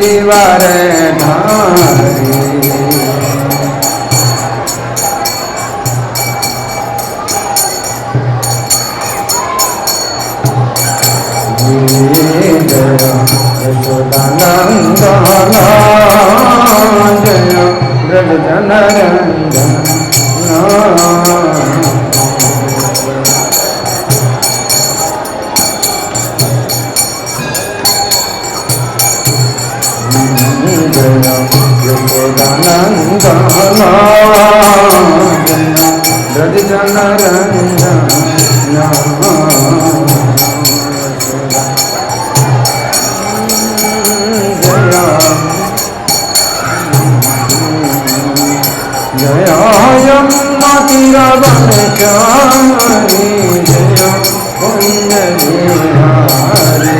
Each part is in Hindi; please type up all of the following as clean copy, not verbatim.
जीवर धारी। यशोदानंदन जय ब्रज जनरंजन। यशोदानंदन जय ब्रज जनरंजन। जय यमुना तीरवनचारी जय कुंज बिहारी।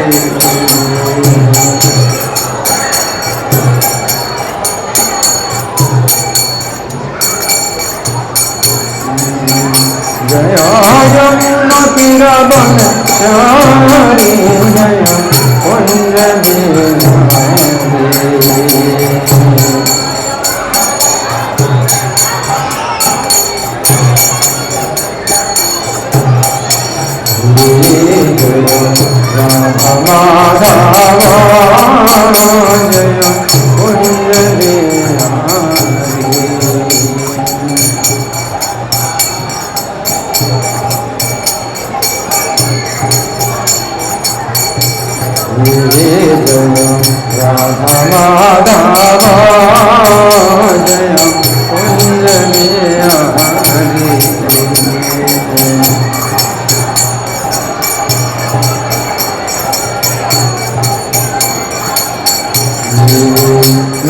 जय यमुना तीरवनचारी जय कुंज बिहारी। राधा माधवा जय कुंज बिहारी। राधा माधवा जय कुंज बिहारी।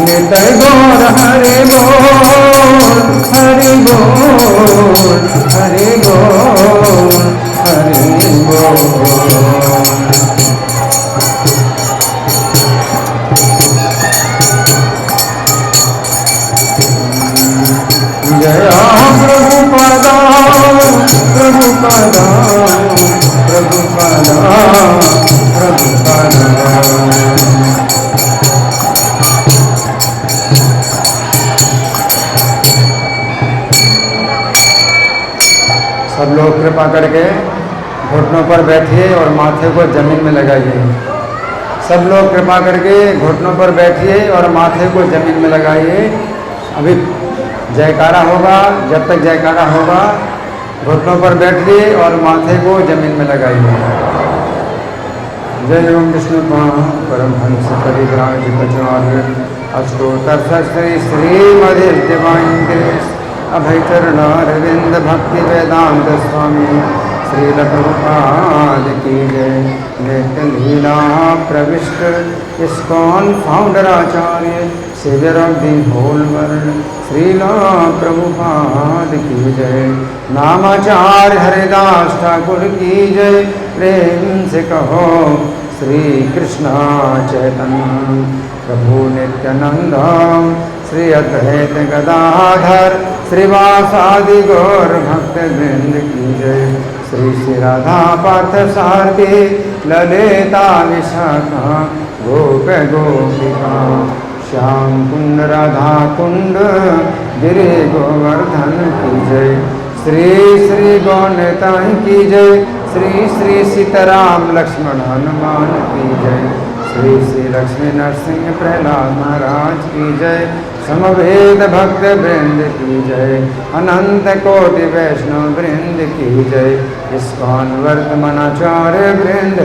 नित्य गौर हरि बोल हरि बोल हरि बोल हरि बोल। जय प्रभुपदा प्रभुपदा प्रभुपदा प्रभुपदा। सब लोग कृपा करके घुटनों पर बैठिए और माथे को जमीन में लगाइए। सब लोग कृपा करके घुटनों पर बैठिए और माथे को जमीन में लगाइए। अभी जयकारा होगा, जब तक जयकारा होगा घुटनों पर बैठिए और माथे को जमीन में लगाइए। जय ओम विष्णु परमहंस परिव्राजकाचार्य अष्टोत्तर सहस्री श्रीमदि दिव्यांग्रेश अभयचरणारविंद भक्ति वेदांत स्वामी श्रील प्रभुपाद की जय। नित्य लीला प्रविष्ट ISKCON founder Acharya saviour of the whole world Srila Prabhupada की जय। नामाचार्य हरिदास ठाकुर की जय। प्रेम से कहो श्री कृष्ण चैतन्य प्रभु नित्यानंद श्री अद्वैत गदाधर श्रीवासादि गौर भक्त वृंद की जय। श्री श्री राधा पार्थ सारथी ललिता विशाखा गोप गोपिका श्याम कुंड राधा कुंड गिरि गोवर्धन की जय। श्री श्री गौनताई की जय। श्री श्री सीताराम लक्ष्मण हनुमान की जय। श्री श्री लक्ष्मी नरसिंह प्रहलाद महाराज की जय। समवेद भक्त वृंद की जय। अनंत कोटि वैष्णव वृंद की जय। इस्कॉन वर्तमानाचार्य वृंद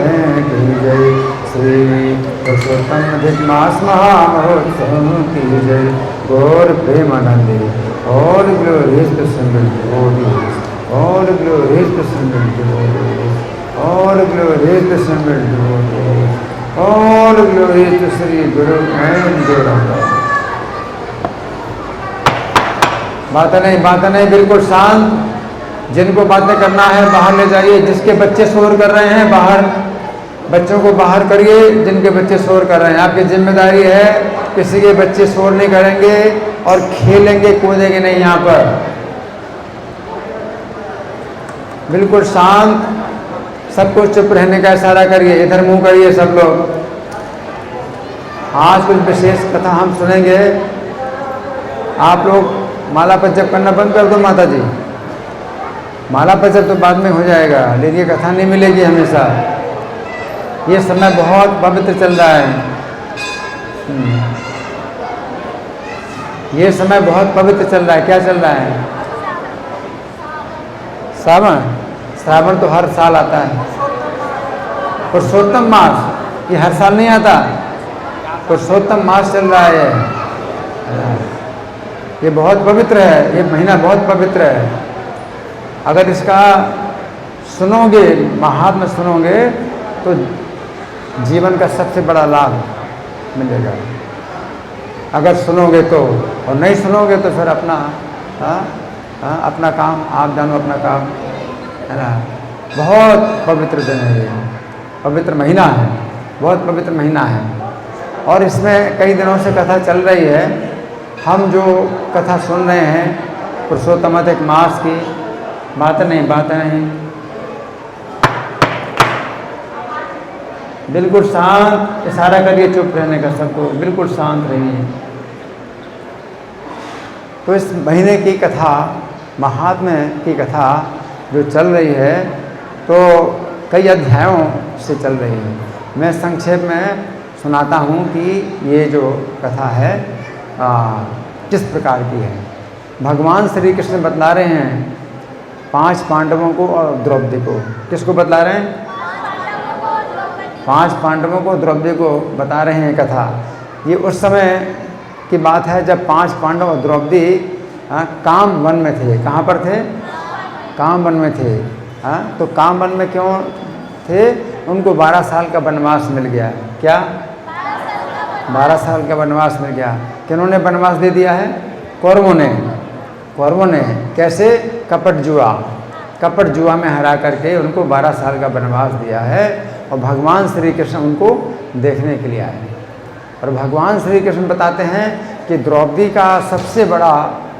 की जय। श्री पुरुषोत्तम अधिक मास महामहोत्सव की जय। गौर प्रेमानंदे और ग्लोरीज टू सिंगल डिवोटीज और ग्लोरीज टू सिंगल डिवोटीज और ग्लोरीज टू सिंगल डिवोटीज और glories to Shri Guru and गौरव। बातें नहीं, बिल्कुल शांत। जिनको बातें करना है बाहर ले जाइए। जिसके बच्चे शोर कर रहे हैं बाहर, बच्चों को बाहर करिए। जिनके बच्चे शोर कर रहे हैं, आपकी जिम्मेदारी है किसी के बच्चे शोर नहीं करेंगे और खेलेंगे कूदेंगे नहीं। यहाँ पर बिल्कुल शांत, सबको चुप रहने का इशारा करिए। इधर मुंह करिए सब लोग। आज कुछ विशेष कथा हम सुनेंगे। आप लोग माला पर जप करना बंद कर दो माता जी। माला पर जप तो बाद में हो जाएगा, लेकिन ये कथा नहीं मिलेगी हमेशा। ये समय बहुत पवित्र चल रहा है। ये समय बहुत पवित्र चल रहा है। क्या चल रहा है? श्रावण। श्रावण तो हर साल आता है। पुरुषोत्तम मास ये हर साल नहीं आता। पुरुषोत्तम मास चल रहा है। ये बहुत पवित्र है। ये महीना बहुत पवित्र है। अगर इसका सुनोगे, महात्म्य सुनोगे, तो जीवन का सबसे बड़ा लाभ मिलेगा। अगर सुनोगे तो, और नहीं सुनोगे तो फिर अपना अपना काम आप जानो, अपना काम, है ना। बहुत पवित्र दिन है ये, पवित्र महीना है, बहुत पवित्र महीना है। और इसमें कई दिनों से कथा चल रही है। हम जो कथा सुन रहे हैं पुरुषोत्तमाधिक मास की, बातें नहीं, बिल्कुल शांत, इशारा करिए चुप रहने का सबको, बिल्कुल शांत रहिए। तो इस महीने की कथा, महात्म्य की कथा जो चल रही है, तो कई अध्यायों से चल रही है। मैं संक्षेप में सुनाता हूँ कि ये जो कथा है किस प्रकार की है। भगवान श्री कृष्ण बतला रहे हैं 5 पांडवों को और द्रौपदी को। किसको बतला रहे हैं? 5 पांडवों को, द्रौपदी को बता रहे हैं कथा। ये उस समय की बात है जब 5 पांडव और द्रौपदी काम वन में थे। कहाँ पर थे? काम वन में थे। तो काम वन में क्यों थे? उनको 12 साल का वनवास मिल गया। क्या? 12 साल का वनवास मिल गया। किन्होंने वनवास दे दिया है? कौरवों ने। कौरवों ने कैसे? कपट जुआ में हरा करके उनको 12 साल का वनवास दिया है। और भगवान श्री कृष्ण उनको देखने के लिए आए। और भगवान श्री कृष्ण बताते हैं कि द्रौपदी का सबसे बड़ा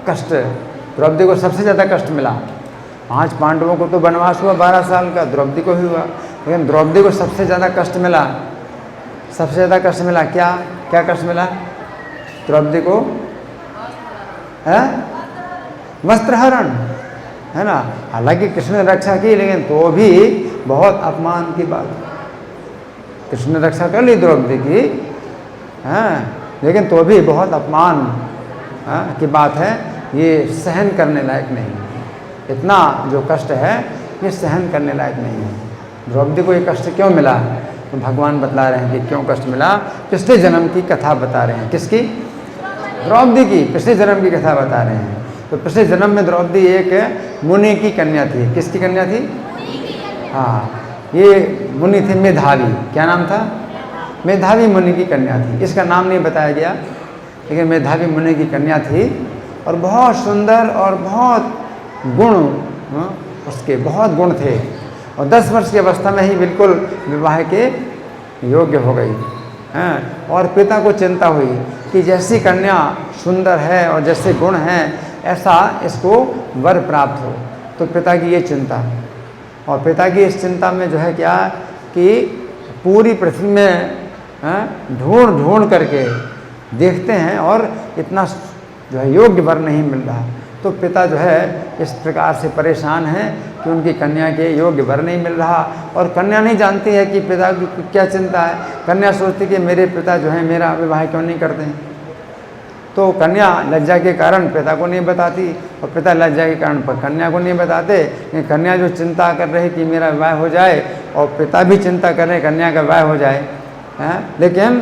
कष्ट, द्रौपदी को सबसे ज़्यादा कष्ट मिला। 5 पांडवों को तो वनवास हुआ 12 साल का, द्रौपदी को भी हुआ, लेकिन द्रौपदी को सबसे ज़्यादा कष्ट मिला। सबसे ज़्यादा कष्ट मिला क्या? क्या कष्ट मिला द्रौपदी को? है वस्त्रहरण, है ना। हालांकि कृष्ण ने रक्षा की, लेकिन तो भी बहुत अपमान की बात। कृष्ण ने रक्षा कर ली द्रौपदी की, लेकिन तो भी बहुत अपमान की बात है। ये सहन करने लायक नहीं। इतना जो कष्ट है ये सहन करने लायक नहीं है। द्रौपदी को ये कष्ट क्यों मिला? तो भगवान बतला रहे हैं कि क्यों कष्ट मिला। पिछले जन्म की कथा बता रहे हैं। किसकी? द्रौपदी की पिछले जन्म की कथा बता रहे हैं। तो पिछले जन्म में द्रौपदी एक मुनि की कन्या थी। किसकी कन्या थी? हाँ, ये मुनि थे मेधावी। क्या नाम था? मेधावी मुनि की कन्या थी। इसका नाम नहीं बताया गया, लेकिन मेधावी मुनि की कन्या थी। और बहुत सुंदर और बहुत गुण, उसके बहुत गुण थे। और 10 वर्ष की अवस्था में ही बिल्कुल विवाह के योग्य हो गई। और पिता को चिंता हुई कि जैसी कन्या सुंदर है और जैसे गुण हैं, ऐसा इसको वर प्राप्त हो। तो पिता की ये चिंता, और पिता की इस चिंता में जो है क्या कि पूरी पृथ्वी में ढूंढ करके देखते हैं और इतना जो है योग्य वर नहीं मिल रहा। तो पिता जो है इस प्रकार से परेशान है कि उनकी कन्या के योग्य वर नहीं मिल रहा। और कन्या नहीं जानती है कि पिता की क्या चिंता है। कन्या सोचती कि मेरे पिता जो है मेरा विवाह क्यों नहीं करते हैं। तो कन्या लज्जा के कारण पिता को नहीं बताती, और पिता लज्जा के कारण कन्या को नहीं बताते। कन्या जो चिंता कर रही कि मेरा विवाह हो जाए, और पिता भी चिंता कर रहे कन्या का विवाह हो जाए, लेकिन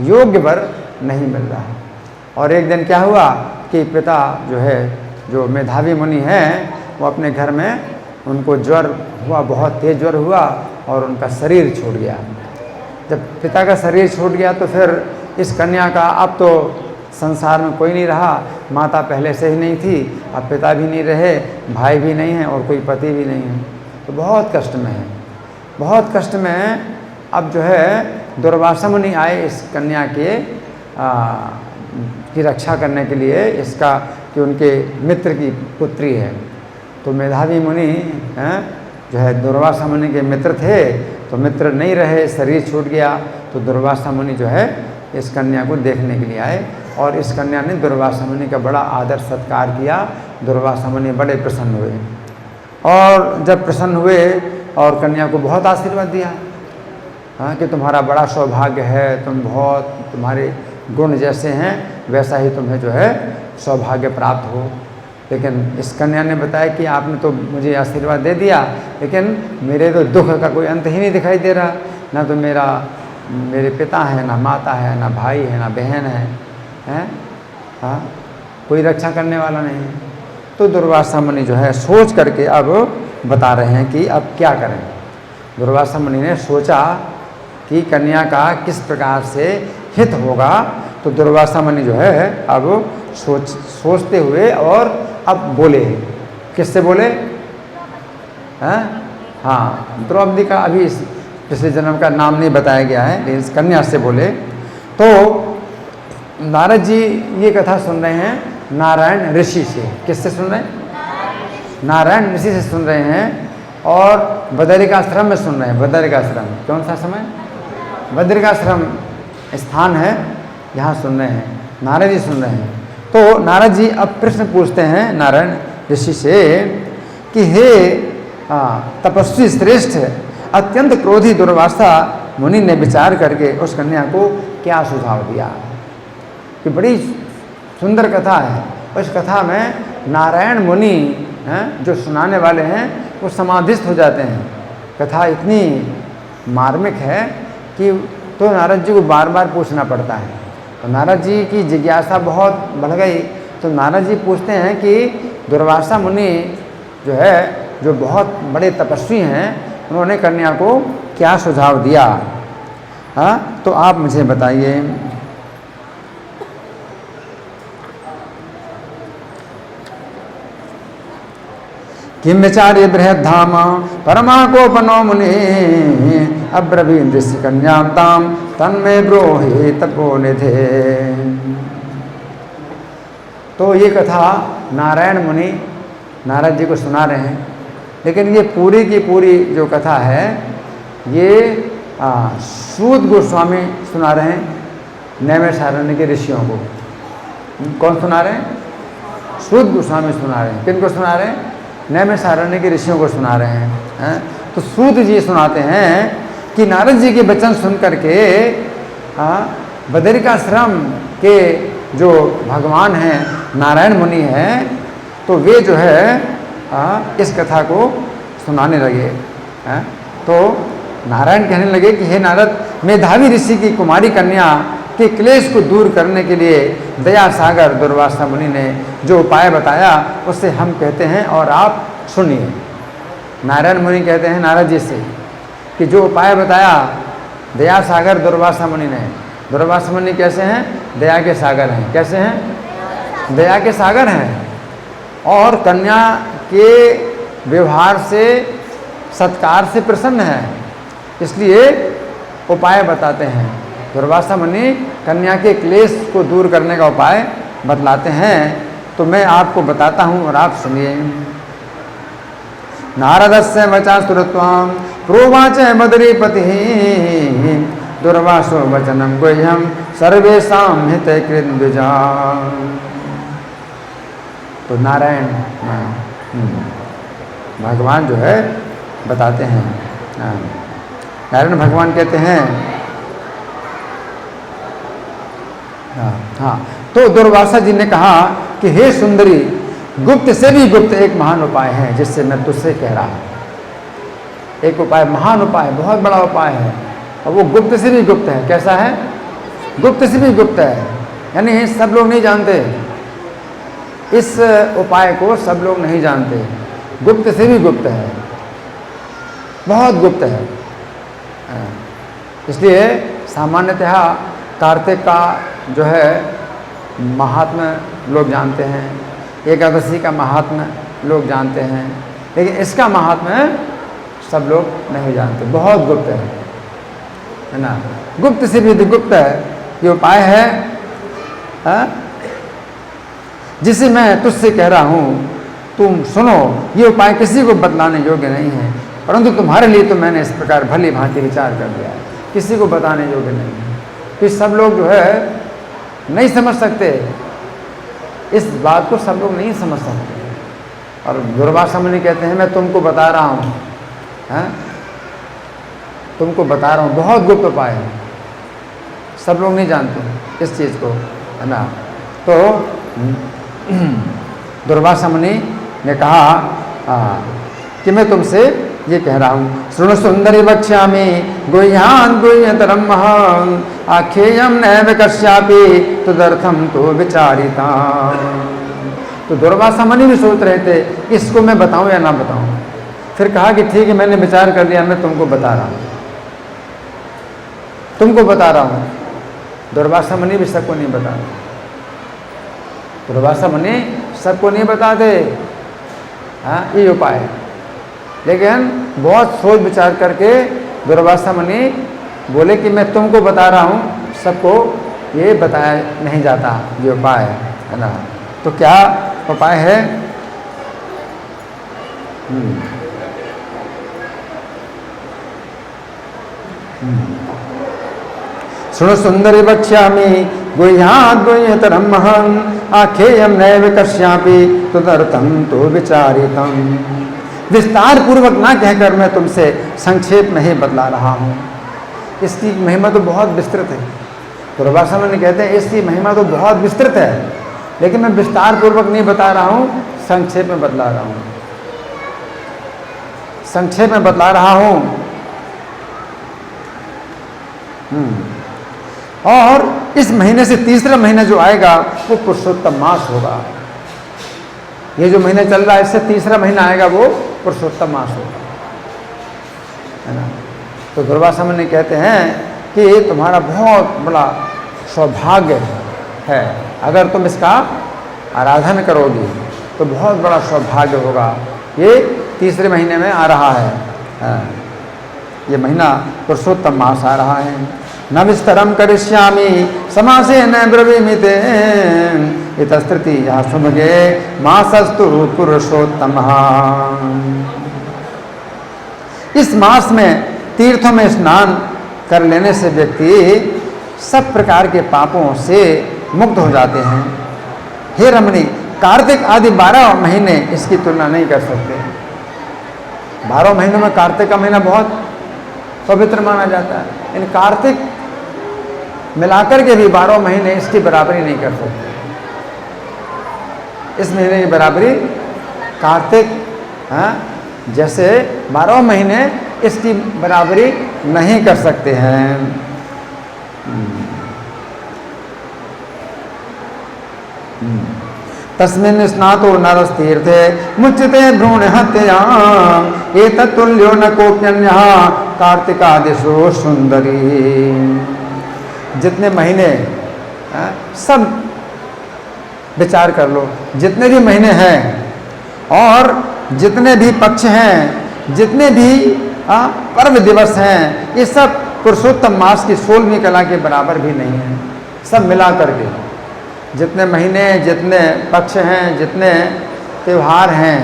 योग्य वर नहीं मिल रहा। और एक दिन क्या हुआ कि पिता जो है, जो मेधावी मुनि हैं, वो अपने घर में, उनको ज्वर हुआ, बहुत तेज ज्वर हुआ, और उनका शरीर छूट गया। जब पिता का शरीर छूट गया तो फिर इस कन्या का अब तो संसार में कोई नहीं रहा। माता पहले से ही नहीं थी, अब पिता भी नहीं रहे, भाई भी नहीं है, और कोई पति भी नहीं है। तो बहुत कष्ट में है, बहुत कष्ट में। अब जो है दुर्वासा मुनि आए इस कन्या के की रक्षा करने के लिए, इसका कि उनके मित्र की पुत्री है। तो मेधावी मुनि जो है दुर्वासा मुनि के मित्र थे, तो मित्र नहीं रहे, शरीर छूट गया। तो दुर्वासा मुनि जो है इस कन्या को देखने के लिए आए और इस कन्या ने दुर्वासा मुनि का बड़ा आदर सत्कार किया। दुर्वासा मुनि बड़े प्रसन्न हुए और जब प्रसन्न हुए और कन्या को बहुत आशीर्वाद दिया, हाँ, कि तुम्हारा बड़ा सौभाग्य है, तुम्हारे गुण जैसे हैं वैसा ही तुम्हें जो है सौभाग्य प्राप्त हो। लेकिन इस कन्या ने बताया कि आपने तो मुझे आशीर्वाद दे दिया, लेकिन मेरे तो दुख का कोई अंत ही नहीं दिखाई दे रहा। ना तो मेरे पिता है, ना माता है, ना भाई है, ना बहन है, हैं? हाँ, कोई रक्षा करने वाला नहीं है। तो दुर्वासा मुनि जो है सोच करके अब बता रहे हैं कि अब क्या करें। दुर्वासा मुनि ने सोचा कि कन्या का किस प्रकार से हित होगा। तो दुर्वासा मुनि जो है अब सोचते हुए और अब बोले। किससे बोले? हैं? हाँ, द्रौपदी का अभी पिछले जन्म का नाम नहीं बताया गया है, लेकिन इस कन्या से बोले। तो नारद जी ये कथा सुन रहे हैं नारायण ऋषि से। किससे सुन रहे हैं? नारायण ऋषि से सुन रहे हैं और बदरिकाश्रम में सुन रहे हैं। बदरिकाश्रम कौन सा समय? बदरिकाश्रम स्थान है, यहाँ सुन रहे हैं, नारद जी सुन रहे हैं। तो नारद जी अब प्रश्न पूछते हैं नारायण ऋषि से कि हे तपस्वी श्रेष्ठ, अत्यंत क्रोधी दुर्वासा मुनि ने विचार करके उस कन्या को क्या सुझाव दिया। कि बड़ी सुंदर कथा है। उस कथा में नारायण मुनि जो सुनाने वाले हैं वो समाधिस्थ हो जाते हैं। कथा इतनी मार्मिक है कि तो नारद जी को बार बार पूछना पड़ता है। तो नारद जी की जिज्ञासा बहुत बढ़ गई। तो नारद जी पूछते हैं कि दुर्वासा मुनि जो है, जो बहुत बड़े तपस्वी हैं, उन्होंने कन्या को क्या सुझाव दिया। हाँ, तो आप मुझे बताइए। किम विचार्य बृहद धाम परमा को बनो मुनि अब्रवीन ऋषि कन्याम ताम तन्मे ब्रोहि तपोनिधे। तो ये कथा नारायण मुनि नारद जी को सुना रहे हैं, लेकिन ये पूरी की पूरी जो कथा है ये सूत गोस्वामी सुना रहे हैं नैमिषारण्य के ऋषियों को। कौन सुना रहे हैं? सूत गोस्वामी सुना रहे हैं। किनको सुना रहे हैं? नैमिषारण्य के ऋषियों को सुना रहे हैं। तो सूत जी सुनाते हैं कि नारद जी के वचन सुन करके बदरिकाश्रम के जो भगवान हैं नारायण मुनि हैं, तो वे जो है इस कथा को सुनाने लगे। तो नारायण कहने लगे कि हे नारद, मेधावी ऋषि की कुमारी कन्या के क्लेश को दूर करने के लिए दया सागर दुर्वासा मुनि ने जो उपाय बताया उससे हम कहते हैं और आप सुनिए। नारायण मुनि कहते हैं नारद जी से कि जो उपाय बताया दया सागर दुर्वासा मुनि ने। दुर्वासा मुनि कैसे हैं? दया के सागर हैं। कैसे हैं? दया के सागर हैं और कन्या के व्यवहार से, सत्कार से प्रसन्न है, इसलिए उपाय बताते हैं। दुर्वासा मुनि कन्या के क्लेश को दूर करने का उपाय बतलाते हैं। तो मैं आपको बताता हूँ और आप सुनिए। नारदस्य वचा सुरत्वाम प्रोवाच बदरीपति दुर्वासो वचनम गुह्यम सर्वेषां हितैकृत द्विजा। तो नारायण भगवान जो है बताते हैं। नारायण भगवान कहते हैं हाँ, तो दुर्वासा जी ने कहा कि हे सुंदरी, गुप्त से भी गुप्त एक महान उपाय है जिससे मैं तुझसे कह रहा हूँ। एक उपाय, महान उपाय, बहुत बड़ा उपाय है और वो गुप्त से भी गुप्त है। कैसा है? गुप्त से भी गुप्त है, यानी सब लोग नहीं जानते इस उपाय को, सब लोग नहीं जानते। गुप्त से भी गुप्त है, बहुत गुप्त है। इसलिए सामान्यतः कार्तिक का जो है महात्म्य लोग जानते हैं, एकादशी का महात्म्य लोग जानते हैं, लेकिन इसका महात्म्य सब लोग नहीं जानते, बहुत गुप्त है ना। गुप्त से भी गुप्त है ये उपाय है जिसे मैं तुझसे कह रहा हूँ, तुम सुनो। ये उपाय किसी को बतलाने योग्य नहीं है, परंतु तुम्हारे लिए तो मैंने इस प्रकार भली भांति विचार कर दिया है, किसी को बताने योग्य नहीं है। कि सब लोग जो है नहीं समझ सकते, इस बात को सब लोग नहीं समझ सकते। और दुर्वासा मुनि कहते हैं मैं तुमको बता रहा हूँ, तुमको बता रहा हूँ, बहुत गुप्त उपाय है, सब लोग नहीं जानते इस चीज़ को, है ना। तो दुर्वासा मुनि ने कहा कि मैं तुमसे ये कह रहा हूँ, शृणु सुंदरी वक्ष्यामि गुह्यान् गुह्यतरं महान् आख्येयं नैव कस्यापि तदर्थं तो विचारिता। तो दुर्वासा मुनि भी सोच रहे थे इसको मैं बताऊं या ना बताऊं। फिर कहा कि ठीक है, मैंने विचार कर लिया, मैं तुमको बता रहा हूं, तुमको बता रहा हूं। दुर्वासा मुनि भी सबको नहीं बता, दुर्वासा मुनि सबको नहीं बताते, हाँ ये उपाय है। लेकिन बहुत सोच विचार करके दुर्वासा मुनि बोले कि मैं तुमको बता रहा हूँ, सबको ये बताया नहीं जाता ये उपाय है ना। तो क्या उपाय है? शृणु सुंदरी वक्ष्यामि गुह्यात् गुह्यतरं महान् आख्येयं नैव कस्यापि तदर्थं तो विचारितं। विस्तार पूर्वक ना कहकर मैं तुमसे संक्षेप में ही बतला रहा हूँ। इसकी महिमा तो बहुत विस्तृत है। दुर्वासा मुनि कहते हैं इसकी महिमा तो बहुत विस्तृत है, लेकिन मैं विस्तार पूर्वक नहीं बता रहा हूँ, संक्षेप में बतला रहा हूँ, संक्षेप में बतला रहा हूँ। और इस महीने से तीसरा महीना जो आएगा वो पुरुषोत्तम मास होगा। ये जो महीना चल रहा है इससे तीसरा महीना आएगा वो पुरुषोत्तम मास होगा, है ना। तो दुर्वासा मुनि कहते हैं कि तुम्हारा बहुत बड़ा सौभाग्य है, अगर तुम इसका आराधन करोगी तो बहुत बड़ा सौभाग्य होगा। ये तीसरे महीने में आ रहा है, ये महीना पुरुषोत्तम मास आ रहा है। न विस्तरम करिष्यामि समासे न ब्रवीमि ते इतस्तृतीया शुभगे मासस्तु पुरुषोत्तमः। इस मास में तीर्थों में स्नान कर लेने से व्यक्ति सब प्रकार के पापों से मुक्त हो जाते हैं। हे रमणी, कार्तिक आदि 12 महीने इसकी तुलना नहीं कर सकते। 12 महीनों में कार्तिक का महीना बहुत पवित्र माना जाता है, इन कार्तिक मिलाकर के भी 12 महीने इसकी बराबरी नहीं कर सकते। इस महीने की बराबरी कार्तिक, जैसे 12 महीने इसकी बराबरी नहीं कर सकते हैं। तस्मिन् स्नातो नरस्तीर्थे मुच्यते भ्रूण हत्याम् एतत्तुल्यो न कोऽप्यन्यः कार्तिकादिषु सुंदरी। जितने महीने सब विचार कर लो, जितने भी महीने हैं और जितने भी पक्ष हैं, जितने भी पर्व दिवस हैं, ये सब पुरुषोत्तम मास की 16वीं कला के बराबर भी नहीं है। सब मिला करके जितने महीने, जितने पक्ष हैं, जितने त्यौहार हैं,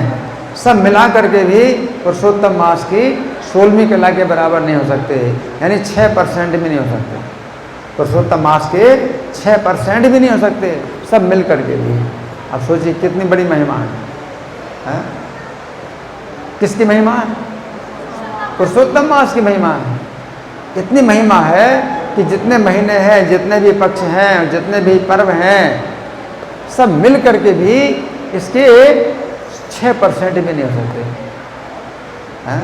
सब मिला करके भी पुरुषोत्तम मास की 16वीं कला के बराबर नहीं हो सकते, यानी 6% भी नहीं हो सकते। पुरुषोत्तम मास के 6% भी नहीं हो सकते, सब मिल करके भी। अब सोचिए कितनी बड़ी महिमा है? किसकी महिमा है? पुरुषोत्तम मास की महिमा है। इतनी महिमा है कि जितने महीने हैं, जितने भी पक्ष हैं, जितने भी पर्व हैं, सब मिल करके भी इसके 6% भी नहीं हो सकते हैं।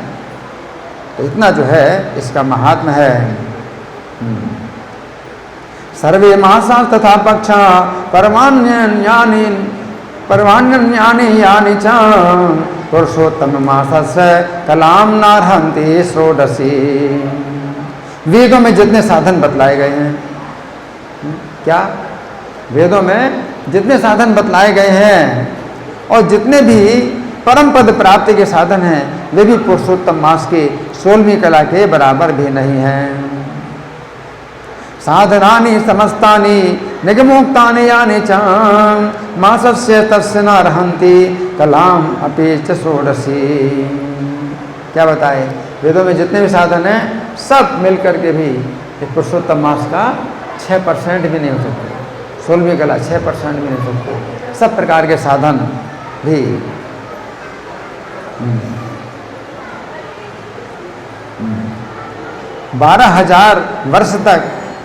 तो इतना जो है इसका महात्म्य है। सर्वे मासा तथा पक्षा परमान्यानि यानि च पुरुषोत्तम मासस्य कलाम नार्हन्ति षोडशी। वेदों में जितने साधन बतलाए गए हैं, क्या वेदों में जितने साधन बतलाए गए हैं और जितने भी परम पद प्राप्ति के साधन हैं, वे भी पुरुषोत्तम मास की 16वीं कला के बराबर भी नहीं हैं। साधनानि समस्तानि निगमोक्तानि यानि च मासस्य तस्य नार्हन्ति कलाम अपि च षोडशी। क्या बताए? वेदों में जितने भी साधन हैं सब मिल करके भी इस पुरुषोत्तम मास का 6% भी नहीं हो सकते, 16वीं कला 6% भी नहीं हो सकते। सब प्रकार के साधन भी 12,000 वर्ष तक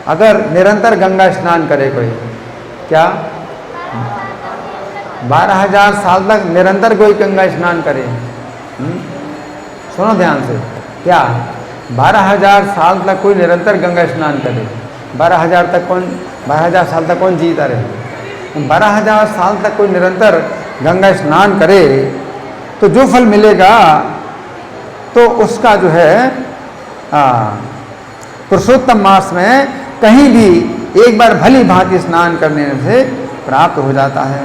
अगर निरंतर गंगा स्नान करे कोई, क्या 12,000 साल तक निरंतर कोई गंगा स्नान करे, सुनो ध्यान से, क्या 12,000 साल तक कोई निरंतर गंगा स्नान करे, 12,000 साल तक कौन जीता रहे? 12,000 साल तक कोई निरंतर गंगा स्नान करे तो जो फल मिलेगा तो उसका जो है पुरुषोत्तम मास में कहीं भी एक बार भली भांति स्नान करने से प्राप्त हो जाता है।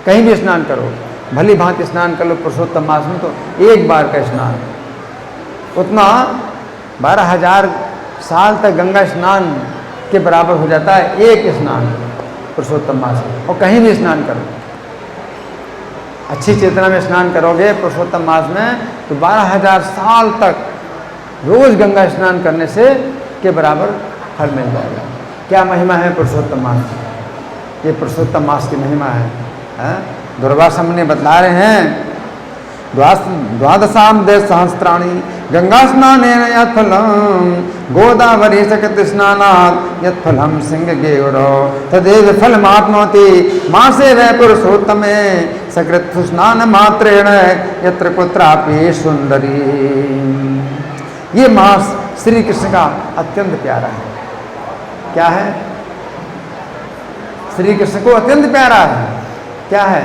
कहीं भी स्नान करो, भली भांति स्नान कर लो पुरुषोत्तम मास में, तो एक बार का स्नान उतना 12,000 साल तक गंगा स्नान के बराबर हो जाता है, एक स्नान पुरुषोत्तम मास में। और कहीं भी स्नान करो, अच्छी चेतना में स्नान करोगे पुरुषोत्तम मास में तो 12,000 साल तक रोज गंगा स्नान करने से के बराबर फल मिल जाएगा। क्या महिमा है पुरुषोत्तम मास की? ये पुरुषोत्तम मास की महिमा है। दुर्वासा मुनि बतला रहे हैं, द्वादशाम देश सहस्त्राणी गंगा स्नान यत्फलम गोदावरी सकत स्नानात् यत्फलम सिंह गेवरो तदेव फल महात्मोति मासे वै पुरुषोत्तमे सकृत स्नान मात्रेण यत्र कुत्रापि सुंदरी। ये मास श्री कृष्ण का अत्यंत प्यारा है। क्या है? श्री कृष्ण को अत्यंत प्यारा है। क्या है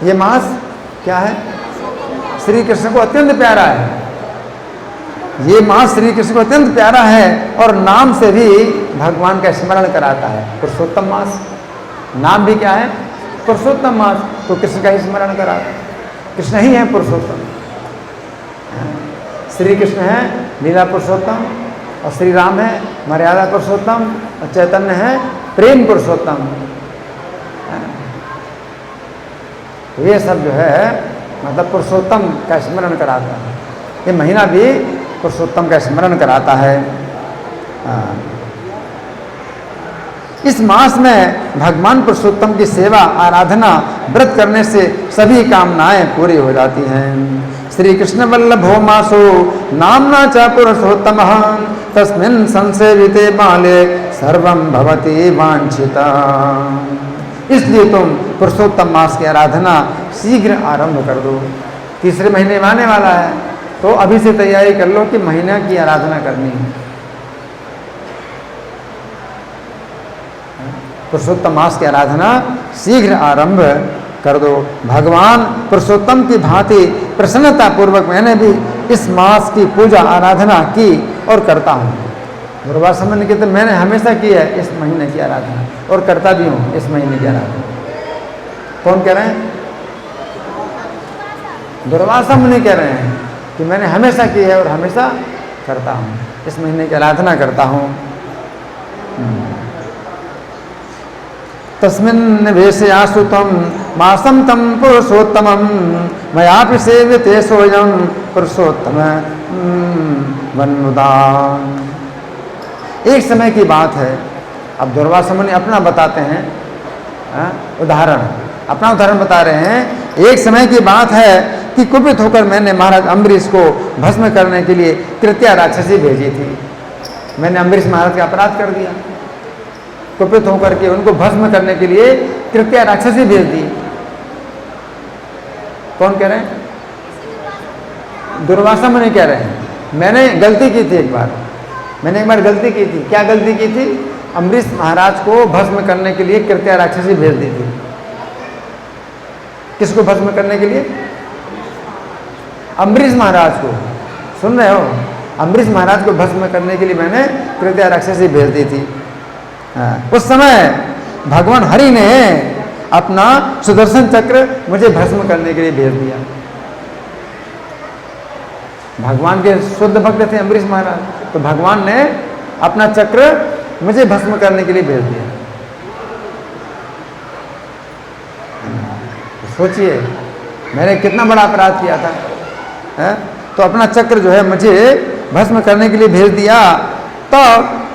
ये मास? क्या है? श्री कृष्ण को अत्यंत प्यारा है। ये मास श्री कृष्ण को अत्यंत प्यारा है और नाम से भी भगवान का स्मरण कराता है। पुरुषोत्तम मास नाम भी क्या है? पुरुषोत्तम मास। तो कृष्ण का ही स्मरण कराता है। कृष्ण ही है पुरुषोत्तम। श्री कृष्ण है लीला पुरुषोत्तम और श्री राम है मर्यादा पुरुषोत्तम और चैतन्य है प्रेम पुरुषोत्तम। ये सब जो है मतलब पुरुषोत्तम का स्मरण कराता है। ये महीना भी पुरुषोत्तम का स्मरण कराता है। इस मास में भगवान पुरुषोत्तम की सेवा आराधना व्रत करने से सभी कामनाएं पूरी हो जाती हैं। श्री कृष्ण वल्लभो मासो नामना च पुरुषोत्तम तस्मिन् संसेविते बाले सर्वं भवति वांछिता। इसलिए तुम पुरुषोत्तम मास की आराधना शीघ्र आरंभ कर दो। तीसरे महीने में आने वाला है तो अभी से तैयारी कर लो कि महीना की आराधना करनी है। पुरुषोत्तम मास की आराधना शीघ्र आरंभ कर दो। भगवान पुरुषोत्तम की भांति प्रसन्नता पूर्वक मैंने भी इस मास की पूजा आराधना की और करता हूँ। दुर्वासा मुनि कहते मैंने हमेशा की है इस महीने की आराधना और करता भी हूँ इस महीने की आराधना। कौन कह रहे हैं? दुर्वासा मुनि कह रहे हैं कि मैंने हमेशा की है और हमेशा करता हूँ, इस महीने की आराधना करता हूँ। तस्मिन् वेशयासु तम मासम तम पुरुषोत्तमं मयापि सेव्यते सोऽयं पुरुषोत्तम वन्मुदा। एक समय की बात है। अब दुर्वासा मुनि अपना बताते हैं उदाहरण, अपना उदाहरण बता रहे हैं। एक समय की बात है कि कुपित होकर मैंने महाराज अम्बरीश को भस्म करने के लिए कृत्या राक्षसी भेजी थी। मैंने अम्बरीश महाराज का अपराध कर दिया, कुपित होकर के उनको भस्म करने के लिए कृत्या राक्षसी भेज दी। कौन कह रहे हैं? दुर्वासा मुनि कह रहे हैं मैंने गलती की थी एक बार, मैंने एक बार गलती की थी। क्या गलती की थी? अम्बरीश महाराज को भस्म करने के लिए कृत्या राक्षसी भेज दी थी। किसको भस्म करने के लिए? अम्बरीश महाराज को। सुन रहे हो? अम्बरीश महाराज को भस्म करने के लिए मैंने कृत्या राक्षसी भेज दी थी। उस समय भगवान हरि ने अपना सुदर्शन चक्र मुझे भस्म करने के लिए भेज दिया। भगवान के शुद्ध भक्त थे अम्बरीश महाराज, तो भगवान ने अपना चक्र मुझे भस्म करने के लिए भेज दिया। सोचिए मैंने कितना बड़ा अपराध किया था, है? तो अपना चक्र जो है मुझे भस्म करने के लिए भेज दिया। तो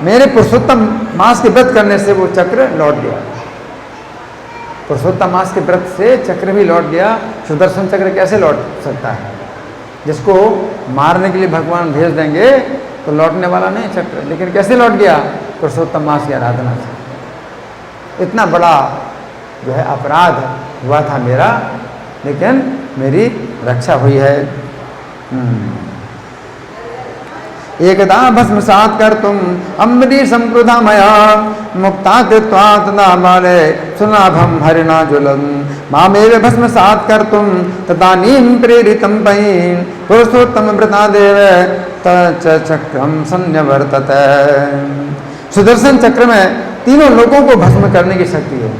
मेरे पुरुषोत्तम मास के व्रत करने से वो चक्र लौट गया। पुरुषोत्तम मास के व्रत से चक्र भी लौट गया। सुदर्शन चक्र कैसे लौट सकता है? जिसको मारने के लिए भगवान भेज देंगे तो लौटने वाला नहीं चक्र, लेकिन कैसे लौट गया? पुरुषोत्तम मास की आराधना से। इतना बड़ा जो है अपराध हुआ था मेरा, लेकिन मेरी रक्षा हुई है। एकदा भस्मसात् कर्तुम अम्बरीशं क्रुधा मया मुक्ता कृत्वा तदा बाले सुनाभं हरिणा ज्वलन् मामेव भस्मसात् कर्तुम तदानीं प्रेरितं पयि पुरुषोत्तम व्रतादेव तच्च चक्रम संन्यवर्तत। सुदर्शन चक्र में तीनों लोगों को भस्म करने की शक्ति है।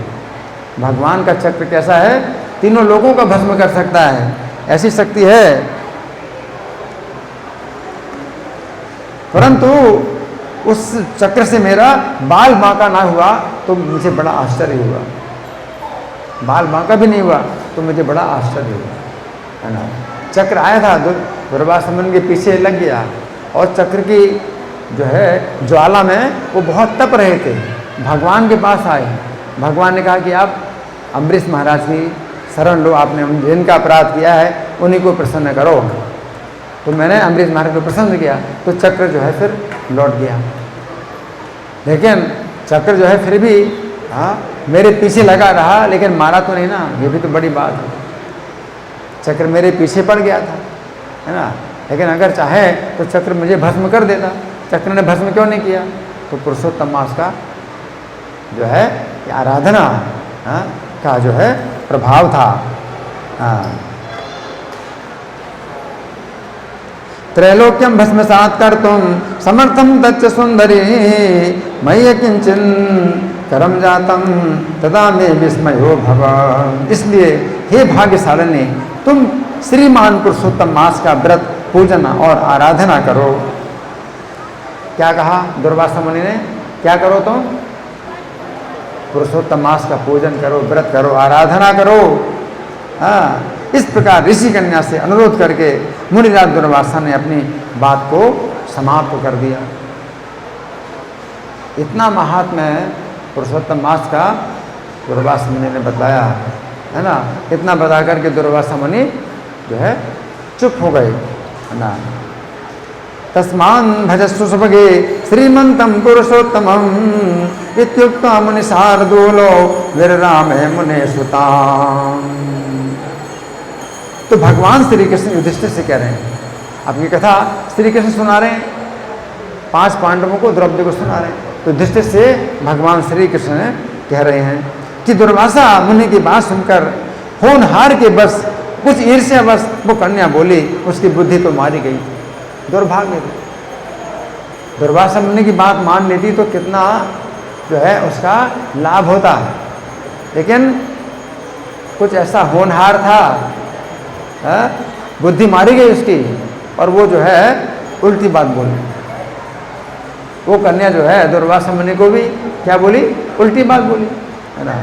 भगवान का चक्र कैसा है? तीनों लोगों का भस्म कर सकता है, ऐसी शक्ति है। परंतु उस चक्र से मेरा बाल बांका ना हुआ तो मुझे बड़ा आश्चर्य हुआ। बाल बांका भी नहीं हुआ तो मुझे बड़ा आश्चर्य हुआ, है ना। चक्र आया था, दुर्वासा मुनि के पीछे लग गया और चक्र की जो है ज्वाला में वो बहुत तप रहे थे। भगवान के पास आए, भगवान ने कहा कि आप अम्बरीश महाराज की शरण लो, आपने जिनका अपराध किया है उन्हीं को प्रसन्न करो। तो मैंने अम्बरीश महाराज को प्रसन्न किया तो चक्र जो है फिर लौट गया। लेकिन चक्र जो है फिर भी मेरे पीछे लगा रहा, लेकिन मारा तो नहीं ना, ये भी तो बड़ी बात है। चक्र मेरे पीछे पड़ गया था, है ना। लेकिन अगर चाहे तो चक्र मुझे भस्म कर देता। चक्र ने भस्म क्यों नहीं किया? तो पुरुषोत्तम मास का जो है आराधना का जो है प्रभाव था। त्रैलोक्यम भस्मसात् कर्तुम समर्थम तच्च सुंदरी मय्य किंचन करम जातम तदा मे विस्मयो भव। इसलिए हे भाग्यशालिनी, तुम श्रीमान पुरुषोत्तम मास का व्रत पूजन और आराधना करो। क्या कहा दुर्वासा मुनि ने? क्या करो तुम? पुरुषोत्तम मास का पूजन करो, व्रत करो, आराधना करो। इस प्रकार ऋषि कन्या से अनुरोध करके मुनिराज दुर्वासा ने अपनी बात को समाप्त कर दिया। इतना महात्म्य पुरुषोत्तम मास का दुर्वासा मुनि ने बताया, है ना। इतना बता करके दुर्वासा मुनि जो है चुप हो गए, है ना। तस्मान् भजस्व सुभगे श्रीमंतम पुरुषोत्तमं इत्युक्त्वा मुनि शार्दूलो विररामे मुने सुताम्। तो भगवान श्री कृष्ण युधिष्ठिर से कह रहे हैं, अपनी कथा श्री कृष्ण सुना रहे हैं, 5 पांडवों को, द्रौपदी को सुना रहे हैं। तो युधिष्ठिर से भगवान श्री कृष्ण कह रहे हैं कि दुर्वासा मुनि की बात सुनकर होनहार के बस कुछ ईर्ष्या बस वो कन्या बोली, उसकी बुद्धि तो मारी गई। दुर्भाग्य थी। दुर्वासा मुनि की बात मान लेती तो कितना जो है उसका लाभ होता, लेकिन कुछ ऐसा होनहार था, बुद्धि मारी गई उसकी, और वो जो है उल्टी बात बोली। वो कन्या जो है दुर्वासा मुनि को भी क्या बोली? उल्टी बात बोली, है ना।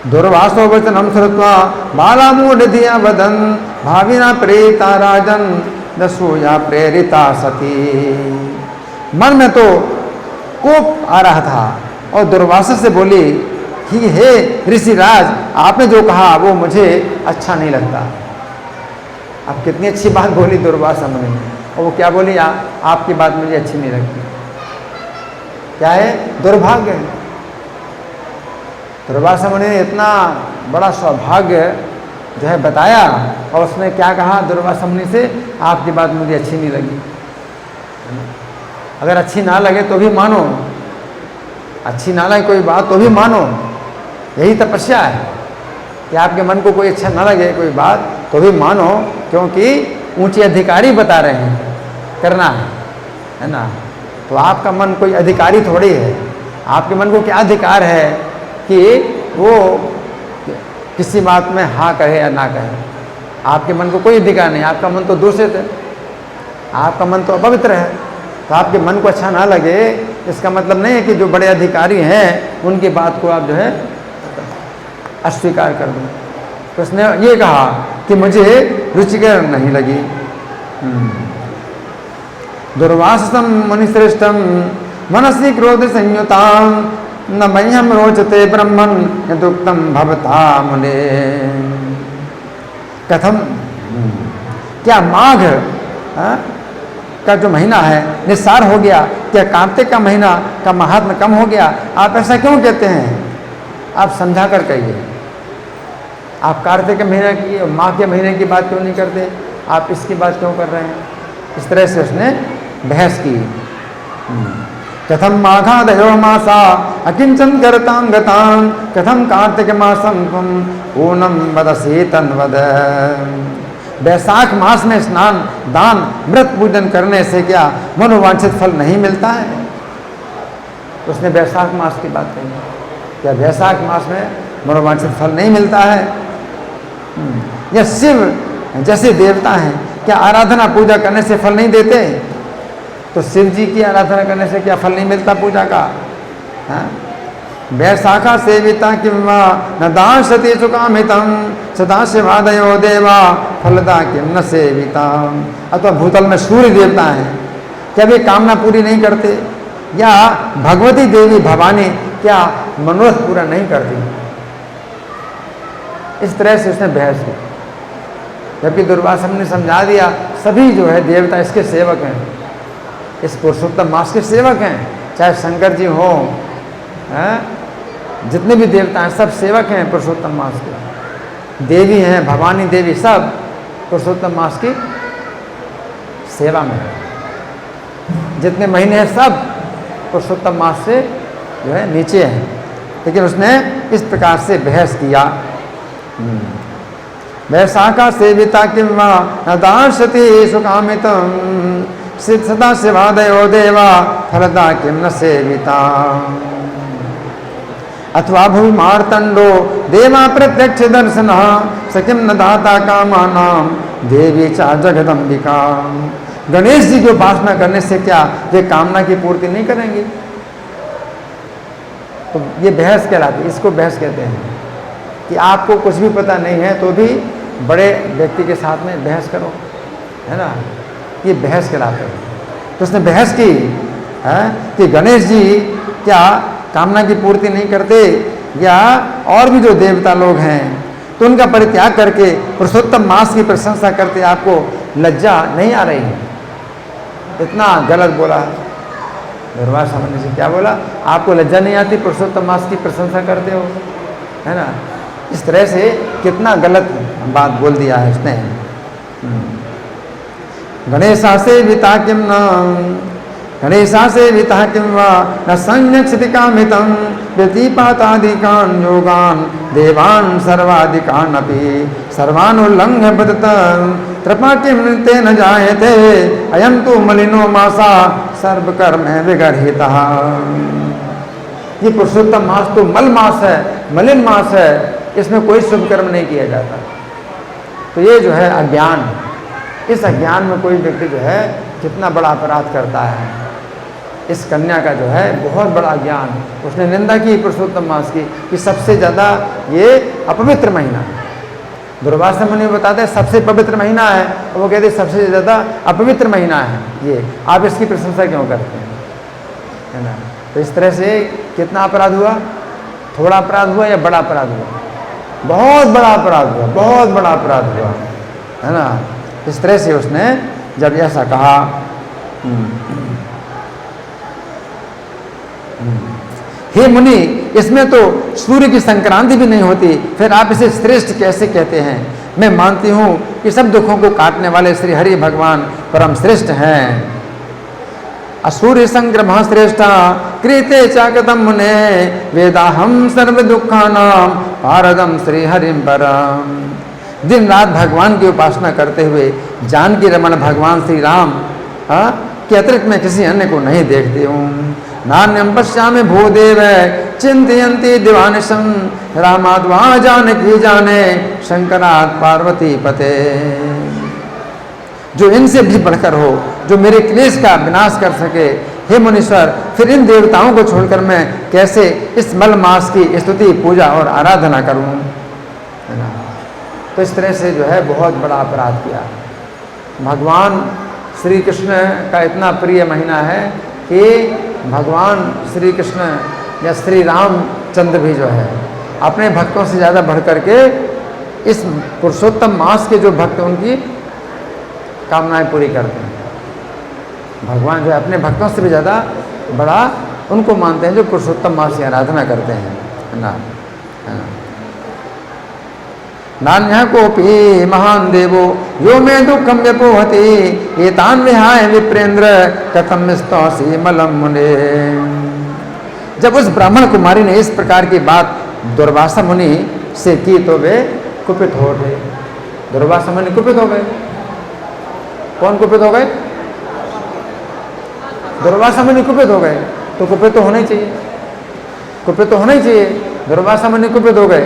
दुर्वासो वचनम श्रुत्वा बालामूढ़ धिया वदन् भाविना प्रेरिता राजन दसूया प्रेरिता सती। मन में तो कोप आ रहा था और दुर्वासा से बोली कि हे ऋषिराज, आपने जो कहा वो मुझे अच्छा नहीं लगता। अब कितनी अच्छी बात बोली दुर्वासा मुनि ने, और वो क्या बोली? आपकी बात मुझे अच्छी नहीं लगती। क्या है? दुर्भाग्य है। दुर्वासा मुनि ने इतना बड़ा सौभाग्य जो है बताया, और उसने क्या कहा दुर्वासा मुनि से? आपकी बात मुझे अच्छी नहीं लगी। अगर अच्छी ना लगे तो भी मानो, अच्छी ना लगे कोई बात तो भी मानो। यही तपस्या है कि आपके मन को कोई अच्छा ना लगे कोई बात तो भी मानो, क्योंकि ऊंचे अधिकारी बता रहे हैं करना है ना। तो आपका मन कोई अधिकारी थोड़ी है। आपके मन को क्या अधिकार है कि वो किसी बात में हाँ कहे या ना कहे? आपके मन को कोई अधिकार नहीं। आपका मन तो दूषित है, आपका मन तो अपवित्र है। तो आपके मन को अच्छा ना लगे इसका मतलब नहीं है कि जो बड़े अधिकारी हैं उनकी बात को आप जो है अस्वीकार कर दो। तो उसने ये कहा कि मुझे रुचिकर नहीं लगी। दुर्वाससं मुनिश्रेष्ठं मनसि क्रोध संयुतां न मह्यं रोचते ब्रह्मन् यदुक्तं भवता मुने। कथम, क्या माघ का जो महीना है निस्सार हो गया? क्या कार्तिक का महीना का महात्म कम हो गया? आप ऐसा क्यों कहते हैं? आप समझा कर कहिए। आप कार्तिक के महीने की और माघ के महीने की बात क्यों नहीं करते? आप इसकी बात क्यों कर रहे हैं? इस तरह से उसने बहस की। कथम माघादयो मासा अकिंचन करतां गतां कथम कार्तिक मासम तुम पूनम वदसी तन्वद। वैशाख मास में स्नान, दान, मृत पूजन करने से क्या मनोवांछित फल नहीं मिलता है? उसने वैशाख मास की बात कही। क्या वैशाख मास में मनोवांछित फल नहीं मिलता है? या शिव जैसे देवता हैं, क्या आराधना पूजा करने से फल नहीं देते? तो शिव जी की आराधना करने से क्या फल नहीं मिलता पूजा का? वैशाखा सेविता किम वा न दाशति सुकामितम सदा शिवादयो देवा फलदा किम न सेविता। अथवा भूतल में सूर्य देवता हैं, क्या वे कामना पूरी नहीं करते? या भगवती देवी भवानी क्या मनोरथ पूरा नहीं करती? इस तरह से उसने बहस की। जबकि दुर्वासा ने समझा दिया सभी जो है देवता इसके सेवक हैं, इस पुरुषोत्तम मास के सेवक हैं। चाहे शंकर जी हो, जितने भी देवता हैं सब सेवक हैं पुरुषोत्तम मास के। देवी हैं, भवानी देवी, सब पुरुषोत्तम मास की सेवा में है। जितने महीने हैं सब पुरुषोत्तम मास से जो है नीचे हैं। लेकिन उसने इस प्रकार से बहस किया। वैशाखा सेविता किं वा न दाशति सुकामितम सदा शिवादयो देवा फलदा किं न सेविता। अथवा भुवि मार्तंडो देवा प्रत्यक्ष दर्शन सकिम न दाता कामानाम देवी चा जगदम्बिका। गणेश जी की उपासना करने से क्या वे कामना की पूर्ति नहीं करेंगी? तो ये बहस कहलाती है। इसको बहस कहते हैं कि आपको कुछ भी पता नहीं है तो भी बड़े व्यक्ति के साथ में बहस करो, है ना? ये बहस कहलाते हैं। तो उसने बहस की है कि गणेश जी क्या कामना की पूर्ति नहीं करते? या और भी जो देवता लोग हैं तो उनका परित्याग करके पुरुषोत्तम मास की प्रशंसा करते आपको लज्जा नहीं आ रही है? इतना गलत बोला दुर्वासा मुनि से। क्या बोला? आपको लज्जा नहीं आती पुरुषोत्तम मास की प्रशंसा करते हो, है ना? इस तरह से कितना गलत बात बोल दिया है उसने। गणेशा सेविता किम न गणेशा सेविता किम वा न संयक्षति कामितं व्यतिपातादिकान् योगान् देवान् सर्वादिकान् अपि सर्वानुल्लंघ्य बदतं कृपा किं तेन जायते अयं तु मलिनो मासा सर्वकर्म विगर्हितः। ये पुरुषोत्तम मास तो मल मास है, मलिन मास है, इसमें कोई शुभ कर्म नहीं किया जाता। तो ये जो है अज्ञान, इस अज्ञान में कोई व्यक्ति जो है कितना बड़ा अपराध करता है। इस कन्या का जो है बहुत बड़ा ज्ञान। उसने निंदा की पुरुषोत्तम मास की कि सबसे ज़्यादा ये अपवित्र महीना है। दुर्वासा मुनि बताते हैं सबसे पवित्र महीना है, और वो कहते सबसे ज़्यादा अपवित्र महीना है ये। आप इसकी प्रशंसा क्यों करते हैं, है ना? तो इस तरह से कितना अपराध हुआ? थोड़ा अपराध हुआ या बड़ा अपराध हुआ? बहुत बड़ा अपराध हुआ, बहुत बड़ा अपराध हुआ, है ना? इस तरह से उसने जब ऐसा कहा, हे मुनि, इसमें तो सूर्य की संक्रांति भी नहीं होती, फिर आप इसे श्रेष्ठ कैसे कहते हैं? मैं मानती हूँ कि सब दुखों को काटने वाले श्री हरि भगवान परम श्रेष्ठ हैं। असूर्य संग्रम श्रेष्ठा कृते चाकतम मुने वेदाहम सर्व दुखानाम पारदम श्री हरिम परम। दिन रात भगवान की उपासना करते हुए जानकी रमण भगवान श्री राम के अतिरिक्त मैं किसी अन्य को नहीं देखती हूँ। नान्यम पश्यामि भूदेव चिंतयन्ति दिवानिशं रामाद्वा जानकी जाने शंकरात् पार्वती पते। जो इनसे भी बढ़कर हो, जो मेरे क्लेश का विनाश कर सके, हे मुनीश्वर, फिर इन देवताओं को छोड़कर मैं कैसे इस मल मास की स्तुति, पूजा और आराधना करूं, है ना? तो इस तरह से जो है बहुत बड़ा अपराध किया। भगवान श्री कृष्ण का इतना प्रिय महीना है कि भगवान श्री कृष्ण या श्री रामचंद्र भी जो है अपने भक्तों से ज़्यादा बढ़ करके इस पुरुषोत्तम मास के जो भक्त उनकी कामनाएं पूरी करते हैं। भगवान जो है अपने भक्तों से भी ज़्यादा बड़ा उनको मानते हैं जो पुरुषोत्तम मास की आराधना करते हैं, है ना। नान्यः कोपि महान देवो यो मे दुःखं व्यपोहति एतान् विहाय विप्रेन्द्र कथं स्तौषि मलं मुने। जब उस ब्राह्मण कुमारी ने इस प्रकार की बात दुर्वासा मुनि से की तो वे कुपित हो गए। दुर्वासा मुनि कुपित हो गए। कौन कुपित हो गए? दुर्वासा मुनि कुपित हो गए। तो कुपित तो होना ही चाहिए, कुपित तो होना ही चाहिए। दुर्वासा मुनि कुपित हो गए।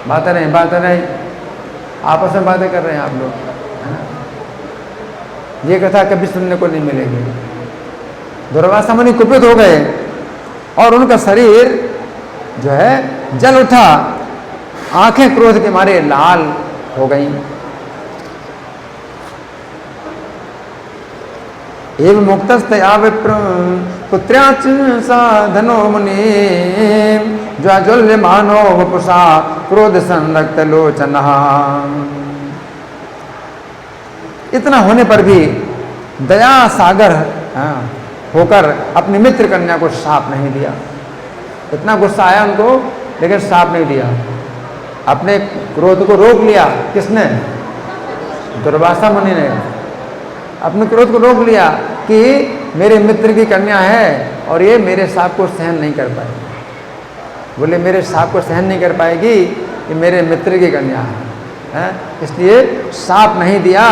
बातें नहीं, आपस में बातें कर रहे हैं आप लोग, है ना। ये कथा कभी सुनने को नहीं मिलेगी। दुर्वासा मुनि कुपित हो गए और उनका शरीर जो है जल उठा, आंखें क्रोध के मारे लाल हो गईं। एवं मुक्तस्तया विप्र पुत्र्याच साधनो मुनि ज्वाज्वल्य मानो वपुषा क्रोध संरक्त लोचना। इतना होने पर भी दया सागर होकर अपनी मित्र कन्या को शाप नहीं दिया। इतना गुस्सा आया उनको, लेकिन शाप नहीं दिया। अपने क्रोध को रोक लिया। किसने? दुर्वासा मुनि ने अपने क्रोध को रोक लिया कि मेरे मित्र की कन्या है और ये मेरे शाप को सहन नहीं कर पाएगी। बोले मेरे शाप को सहन नहीं कर पाएगी, ये मेरे मित्र की कन्या है, इसलिए शाप नहीं दिया।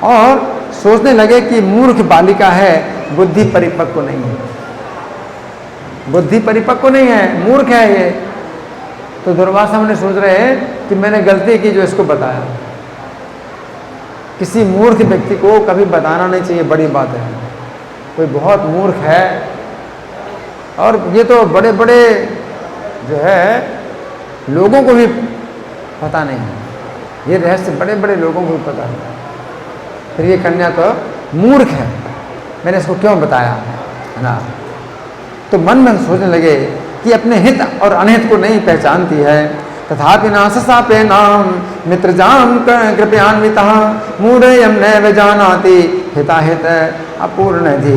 और सोचने लगे कि मूर्ख बालिका है, बुद्धि परिपक्व नहीं है, बुद्धि परिपक्व नहीं है, मूर्ख है ये। तो दुर्वासा मुनि सोच रहे हैं कि मैंने गलती की जो इसको बताया। किसी मूर्ख व्यक्ति को कभी बताना नहीं चाहिए, बड़ी बात है। कोई बहुत मूर्ख है, और ये तो बड़े बड़े जो है लोगों को भी पता नहीं है, ये रहस्य बड़े बड़े लोगों को भी पता नहीं। फिर ये कन्या तो मूर्ख है, मैंने इसको क्यों बताया, है ना। तो मन में सोचने लगे कि अपने हित और अनहित को नहीं पहचानती है। तथापि नाससापे नाम मित्रजाम कृपयान्विता मूढ़यम नैव जानाति हिताहित अपूर्णधि।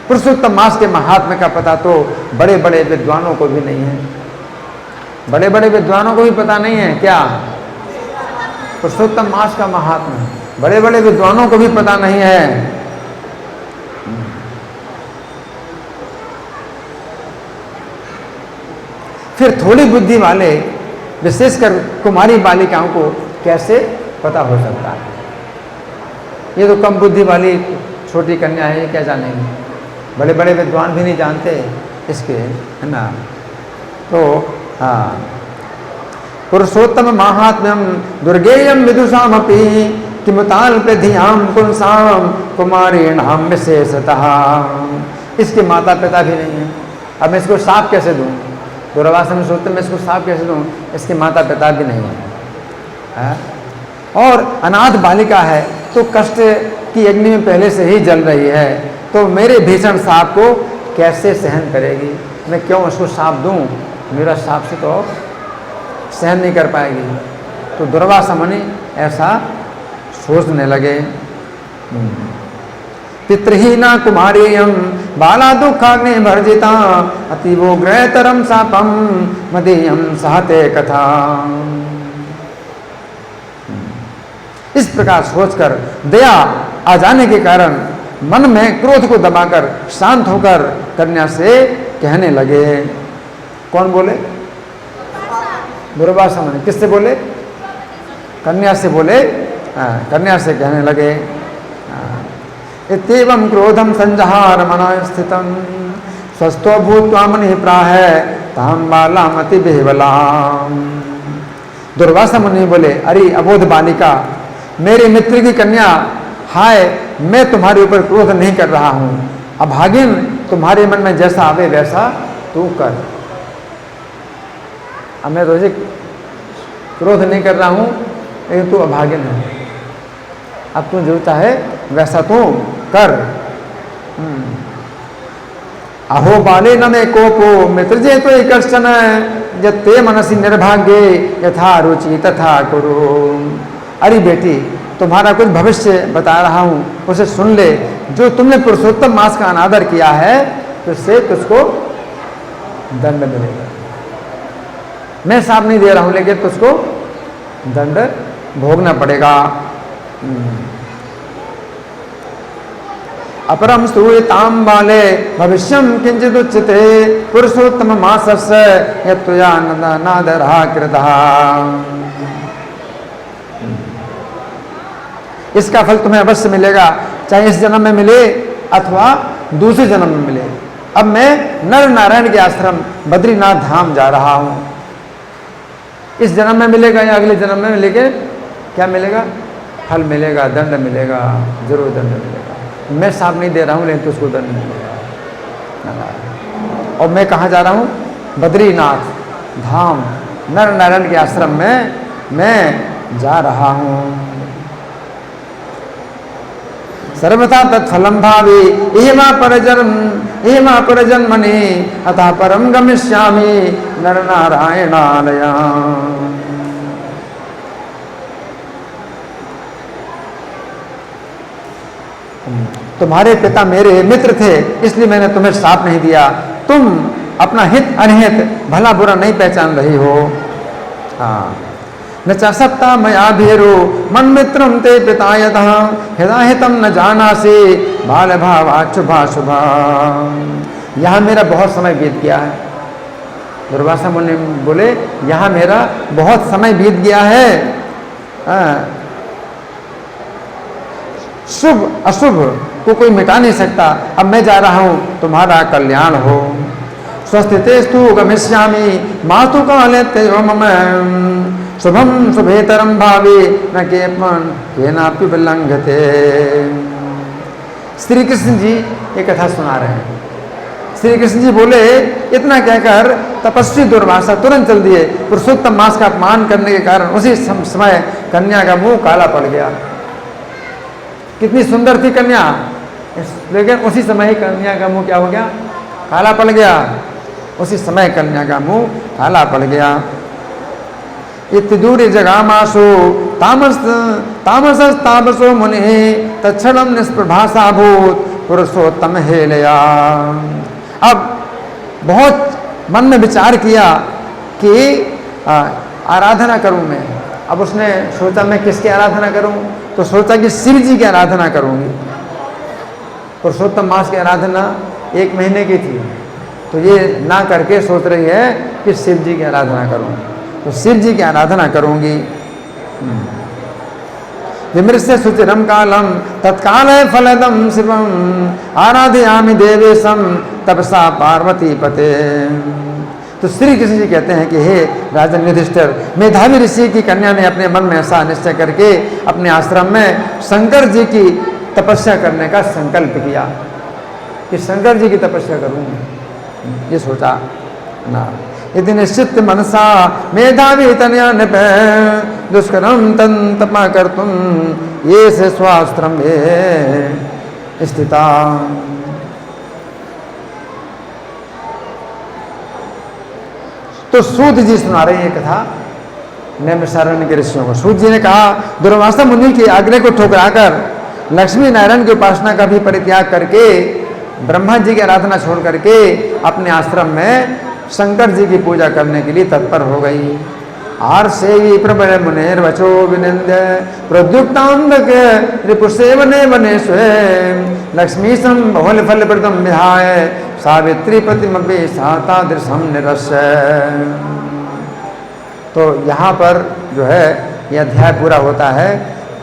पुरुषोत्तम मास के महात्म्य का पता तो बड़े बड़े विद्वानों को भी नहीं है। बड़े बड़े विद्वानों को भी पता नहीं है क्या पुरुषोत्तम मास का महात्म्य? बड़े बड़े विद्वानों को भी पता नहीं है। फिर थोड़ी बुद्धि वाले विशेषकर कुमारी बालिकाओं को कैसे पता हो सकता है? ये तो कम बुद्धि वाली छोटी कन्या है, ये क्या जानेंगे? बड़े बड़े विद्वान भी नहीं जानते इसके, है ना। तो हाँ, पुरुषोत्तम महात्म्यम दुर्गेयम विदुषामपि किमुताल प्रधियाम पुंसाम कुमारीणाम विशेषतः। इसके माता पिता भी नहीं है। अब मैं इसको शाप कैसे दूँ? दुर्वासा में सोचते मैं इसको शाप कैसे दूँ? इसके माता पिता भी नहीं है, और अनाथ बालिका है, तो कष्ट की अग्नि में पहले से ही जल रही है, तो मेरे भीषण शाप को कैसे सहन करेगी? मैं क्यों उसको शाप दूँ? मेरा शाप से तो सहन नहीं कर पाएगी। तो दुर्वासा मुनि ऐसा सोचने लगे। पितृहीना कुमारीयम बाला दुखाग्नि भर्जिता अतीवो ग्रहतरम शापम मदीयम सहते कथा। इस प्रकार सोचकर दया आ जाने के कारण मन में क्रोध को दबाकर शांत होकर कन्या से कहने लगे। कौन बोले? दुर्वासा मुनि। किससे बोले? कन्या से बोले। कन्या से कहने लगे। इत्येवं क्रोधम संजहार मनः स्थितम स्वस्थो भूत्वा मुनिः प्राह ताम बालामति बेवलाम। दुर्वासा मुनि बोले, अरे अबोध बालिका, मेरे मित्र की कन्या, हाय, मैं तुम्हारे ऊपर क्रोध नहीं कर रहा हूँ। अभागिन, तुम्हारे मन में जैसा आवे वैसा तू कर। अब मैं तुझे क्रोध नहीं कर रहा हूँ, लेकिन तू अभागिन है, अब तू जो चाहे वैसा तू कर। अहो बाले न मे कोपो मित्र जे तो कर्षण जते मनसी निर्भाग्य यथा रुचि तथा कुरु। अरे बेटी, तुम्हारा कुछ भविष्य बता रहा हूँ, उसे सुन ले। जो तुमने पुरुषोत्तम मास का अनादर किया है तो उससे तुझको दंड मिलेगा। मैं साफ नहीं दे रहा हूँ, लेकिन तुझको दंड भोगना पड़ेगा। अपरम स्तूयताम बाले भविष्यम किंचित उच्यते पुरुषोत्तम मासस्य यत्त्वया नादरः कृतः। इसका फल तुम्हें अवश्य मिलेगा, चाहे इस जन्म में मिले अथवा दूसरे जन्म में मिले। अब मैं नर नारायण के आश्रम बद्रीनाथ धाम जा रहा हूं। इस जन्म में मिलेगा या अगले जन्म में, लेकिन क्या मिलेगा? फल मिलेगा, दंड मिलेगा, जरूर दंड मिलेगा। मैं साफ नहीं दे रहा हूं, लेकिन तुझको दंड मिलेगा। और मैं कहाँ जा रहा हूं? बद्रीनाथ धाम, नर नारायण के आश्रम में मैं जा रहा हूं। सर्वथा तत्फलम भावी एमा परजन्मनि अतः परम गमिष्यामि नर नारायणालया। तुम्हारे पिता मेरे मित्र थे, इसलिए मैंने तुम्हें श्राप नहीं दिया। तुम अपना हित अनहित भला बुरा नहीं पहचान रही हो। हाँ, न च सत्ता मया भीरो मन मित्रम ते पिता यतः हिताहितम न जानासि बाल भावा शुभा शुभा। यहाँ मेरा बहुत समय बीत गया है। दुर्वासा मुनि बोले, यहाँ मेरा बहुत समय बीत गया है। शुभ अशुभ को कोई मिटा नहीं सकता। अब मैं जा रहा हूँ, तुम्हारा कल्याण हो। स्वस्थितेस्तु गमिष्यामि मातु काले तेजो मम शुभम शुभेतरम भावे न केनापि विलंघते। श्री कृष्ण जी ये कथा सुना रहे हैं। श्री कृष्ण जी बोले, इतना कहकर तपस्वी दुर्वासा तुरंत चल दिए। पुरुषोत्तम मास का अपमान करने के कारण उसी समय कन्या का मुंह काला पड़ गया। कितनी सुंदर थी कन्या, लेकिन उसी समय ही कन्या का मुंह क्या हो गया? काला पड़ गया। उसी समय कन्या का मुंह काला पड़ गया। इति दूरी जगामासो तामसो मुनि तत्क्षणम निष्प्रभासा भूत पुरुषोत्तम हेलया। अब बहुत मन में विचार किया कि आराधना करूं मैं। अब उसने सोचा मैं किसकी आराधना करूं, तो सोचा कि शिव जी की आराधना करूंगी। पुरुषोत्तम मास की आराधना 1 महीने की थी, तो ये ना करके सोच रही है कि शिव जी की आराधना करूं, तो शिव जी की आराधना करूंगी। विमृश्य सुचिरम कालम तत्काल फलदम शिवम आराधयामि देवेशम तपसा पार्वती पते। तो श्री कृष्ण जी कहते हैं कि हे राजन युधिष्ठिर, मेधावी ऋषि की कन्या ने अपने मन में ऐसा निश्चय करके अपने आश्रम में शंकर जी की तपस्या करने का संकल्प किया कि शंकर जी की तपस्या करूंगी। ये सोचा ना। यदि निश्चित मनसा मेधावी तनया नृप दुष्करम तन तपा कर तुम ये से स्वास्त्रम स्थिता। तो सूत जी सुना रहे हैं कथा नैमिषारण्य के ऋषियों को। सूत जी ने कहा, दुर्वासा मुनि की आज्ञा को ठुकराकर लक्ष्मी नारायण की उपासना का भी परित्याग करके ब्रह्मा जी की आराधना छोड़ करके अपने आश्रम में शंकर जी की पूजा करने के लिए तत्पर हो गई। आर्षेयी प्रबल मुनेर वचो विनिंद प्रद्युक्तांधक रिपुसेवने वने स्वयं लक्ष्मी सम बहुल फल प्रदम विहाय सावित्री प्रतिमपि साता दृशम निरस्य। तो यहाँ पर जो है यह अध्याय पूरा होता है।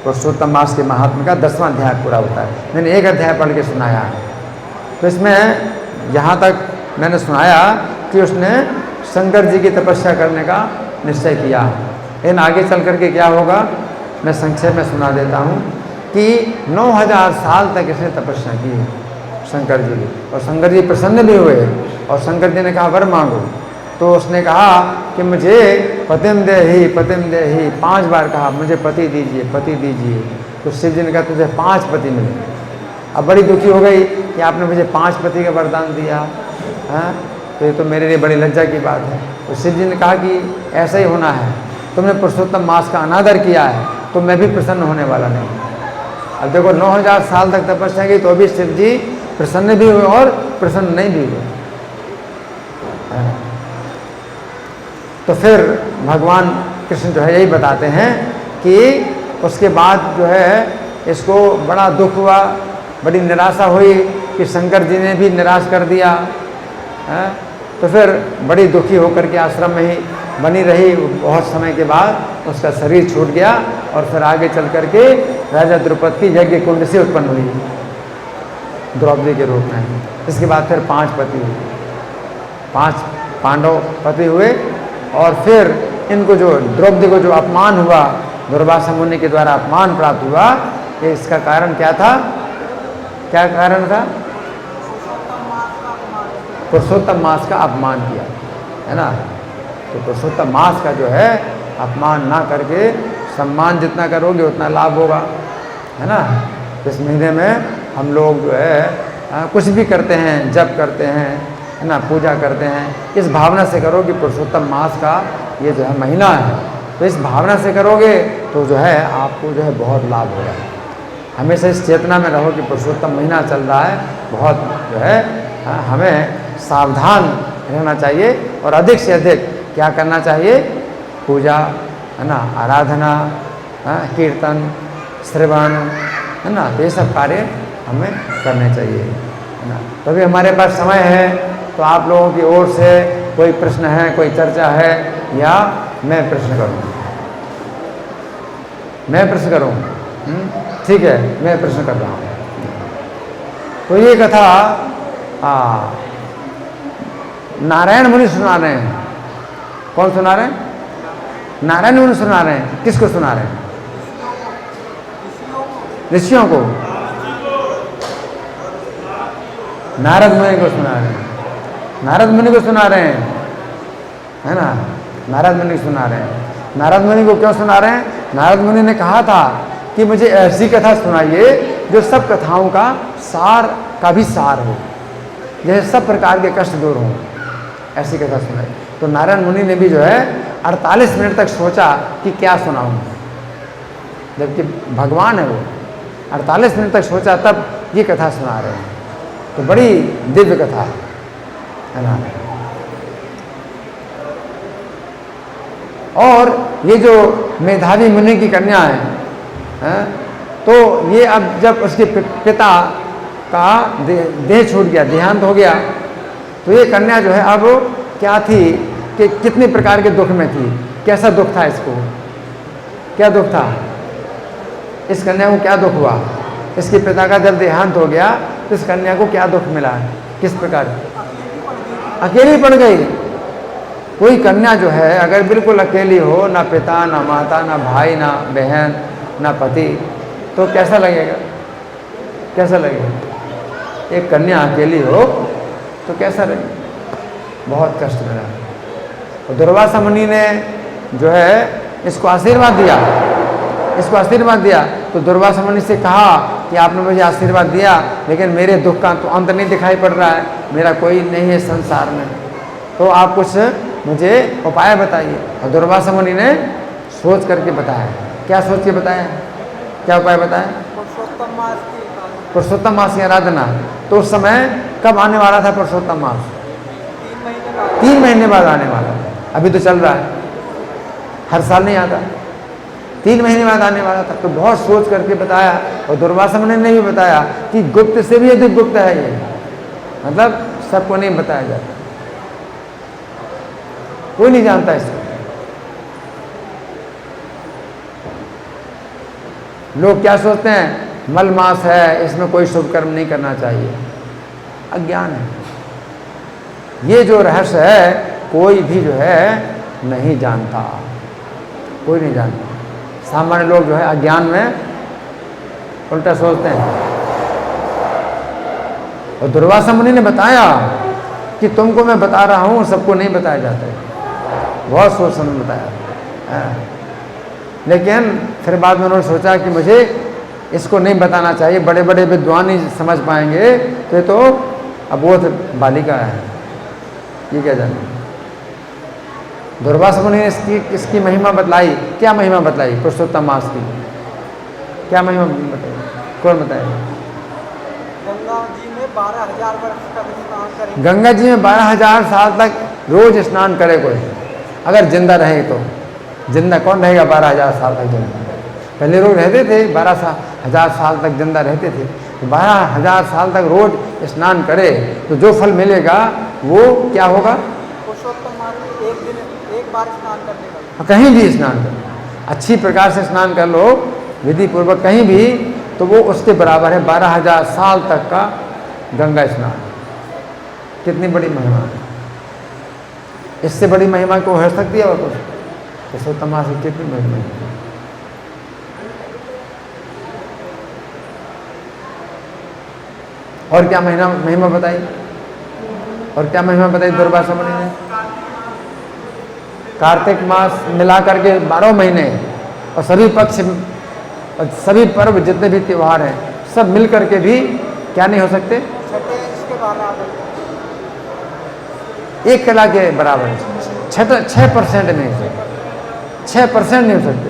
पुरुषोत्तम मास के महात्म्य का 10वां अध्याय पूरा होता है। मैंने एक अध्याय पढ़ के सुनाया है। तो इसमें यहाँ तक मैंने सुनाया कि उसने शंकर जी की तपस्या करने का निश्चय किया। इन आगे चल करके क्या होगा मैं संक्षेप में सुना देता हूँ कि 9000 साल तक इसने तपस्या की शंकर जी की, और शंकर जी प्रसन्न भी हुए। और शंकर जी ने कहा वर मांगो, तो उसने कहा कि मुझे पतिम देहि 5 बार कहा, मुझे पति दीजिए, पति दीजिए। तो शिव जी ने कहा तुझे 5 पति मिले। अब बड़ी दुखी हो गई कि आपने मुझे 5 पति का वरदान दिया, हाँ, तो ये तो मेरे लिए बड़ी लज्जा की बात है। तो शिव जी ने कहा कि ऐसा ही होना है, तुमने पुरुषोत्तम मास का अनादर किया है तो मैं भी प्रसन्न होने वाला नहीं। अब देखो 9000 साल तक तपस्या की तो भी शिव जी प्रसन्न भी हुए और प्रसन्न नहीं भी हुए। तो फिर भगवान कृष्ण जो है यही बताते हैं कि उसके बाद जो है इसको बड़ा दुख हुआ, बड़ी निराशा हुई कि शंकर जी ने भी निराश कर दिया है। तो फिर बड़ी दुखी होकर के आश्रम में ही बनी रही। बहुत समय के बाद उसका शरीर छूट गया और फिर आगे चल करके राजा द्रुपद की यज्ञ कुंड से उत्पन्न हुई द्रौपदी के रूप में। इसके बाद फिर 5 पति हुए, 5 पांडव पति हुए। और फिर इनको जो द्रौपदी को जो अपमान हुआ, दुर्वासा मुनि के द्वारा अपमान प्राप्त हुआ, ये इसका कारण क्या था? क्या कारण था? पुरुषोत्तम मास का अपमान किया, है ना। तो पुरुषोत्तम मास का जो है अपमान ना करके सम्मान जितना करोगे उतना लाभ होगा, है ना। इस महीने में हम लोग जो है कुछ भी करते हैं, जप करते हैं, है ना, पूजा करते हैं, इस भावना से करो कि पुरुषोत्तम मास का ये जो है महीना है, तो इस भावना से करोगे तो जो है आपको जो है बहुत लाभ होगा। हमेशा इस चेतना में रहो कि पुरुषोत्तम महीना चल रहा है, बहुत जो है हमें सावधान रहना चाहिए और अधिक से अधिक क्या करना चाहिए? पूजा, है ना, आराधना, कीर्तन, श्रवण, है ना, ये सब कार्य हमें करने चाहिए, है ना। तो अभी हमारे पास समय है, तो आप लोगों की ओर से कोई प्रश्न है, कोई चर्चा है, या मैं प्रश्न करूं? मैं प्रश्न करूं? ठीक है, मैं प्रश्न कर रहा हूं। तो ये कथा नारायण मुनि सुना रहे हैं। कौन सुना रहे हैं? नारायण मुनि सुना रहे हैं। किसको सुना रहे हैं? ऋषियों को। नारद मुनि को सुना रहे हैं। नारद मुनि को सुना रहे हैं, है ना। नारद मुनि को सुना रहे हैं। नारद मुनि को क्यों सुना रहे हैं? नारद मुनि ने कहा था कि मुझे ऐसी कथा सुनाइए जो सब कथाओं का सार का भी सार हो, जैसे सब प्रकार के कष्ट दूर हों, ऐसी कथा सुनाई। तो नारायण मुनि ने भी जो है 48 मिनट तक सोचा कि क्या सुनाऊं, जबकि भगवान है वो। 48 मिनट तक सोचा, तब ये कथा सुना रहे हैं। तो बड़ी दिव्य कथा है ना। और ये जो मेधावी मुनि की कन्या है, तो ये अब जब उसके पिता का देह छूट गया, देहांत हो गया, तो ये कन्या जो है अब क्या थी कि कितने प्रकार के दुख में थी। कैसा दुख था इसको? क्या दुख था इस कन्या को? क्या दुख हुआ? इसके पिता का जब देहांत हो गया तो इस कन्या को क्या दुख मिला? किस प्रकार? अकेली पड़ गई। कोई कन्या जो है अगर बिल्कुल अकेली हो, ना पिता, ना माता, ना भाई, ना बहन, ना पति, तो कैसा लगेगा? कैसा लगेगा? एक कन्या अकेली हो तो कैसा लगेगा? बहुत कष्ट मिला। तो दुर्वासा मुनि ने जो है इसको आशीर्वाद दिया, इसको आशीर्वाद दिया। तो दुर्वासा मुनि से कहा कि आपने मुझे आशीर्वाद दिया, लेकिन मेरे दुख का तो अंत नहीं दिखाई पड़ रहा है, मेरा कोई नहीं है संसार में, तो आप कुछ मुझे उपाय बताइए। और दुर्वासा मुनि ने सोच करके बताया। क्या सोच के बताया? क्या उपाय बताया? पुरुषोत्तम मास की आराधना। तो उस समय कब आने वाला था पुरुषोत्तम मास? 3 महीने बाद आने वाला था। अभी तो चल रहा है, हर साल नहीं आता, 3 महीने बाद आने वाला था। तो बहुत सोच करके बताया। और दुर्वासा मुनि ने भी बताया कि गुप्त से भी अधिक गुप्त है ये, मतलब सबको नहीं बताया जाता, कोई नहीं जानता इसको। लोग क्या सोचते हैं? मल मास है, इसमें कोई शुभ कर्म नहीं करना चाहिए। अज्ञान है। ये जो रहस्य है कोई भी जो है नहीं जानता, कोई नहीं जानता। सामान्य लोग जो है अज्ञान में उल्टा सोचते हैं। और दुर्वासा मुनि ने बताया कि तुमको मैं बता रहा हूँ, सबको नहीं बताया जाता है। बहुत सोच समझ बताया। लेकिन फिर बाद में उन्होंने सोचा कि मुझे इसको नहीं बताना चाहिए, बड़े बड़े विद्वान ही समझ पाएंगे, तो ये तो अबोध बालिका है, ये क्या जाने। दुर्वासा मुनि ने इसकी महिमा बतलाई। क्या महिमा बतलाई पुरुषोत्तम मास की? क्या महिमा बताई? कौन बताएगा? गंगा जी में 12,000 वर्ष तक स्नान करें। गंगा जी में 12,000 साल तक रोज स्नान करे कोई, अगर जिंदा रहे तो। जिंदा कौन रहेगा 12,000 साल तक जिंदा? पहले लोग रहते थे 12,000 साल तक जिंदा रहते थे। तो 12,000 साल तक रोज स्नान करे तो जो फल मिलेगा वो क्या होगा? पुरुषोत्तम मास में एक दिन एक बार स्नान करने का। कहीं भी स्नान करो, अच्छी प्रकार से स्नान कर लो विधि पूर्वक कहीं भी, तो वो उसके बराबर है 12,000 साल तक का गंगा स्नान। कितनी बड़ी महिमा है! इससे बड़ी महिमा को हो सकती है और कुछ? पुरुषोत्तम मास की कितनी महिमा है! और क्या महिमा बताई? और क्या महिमा बताई दुर्वासा मुनि ने? कार्तिक मास मिला करके 12 महीने और सभी पक्ष और सभी पर्व जितने भी त्यौहार हैं सब मिल करके भी क्या नहीं हो सकते? छठे इसके बराबर, एक कला के बराबर। 6% नहीं हो सकते, 6% नहीं हो सकते।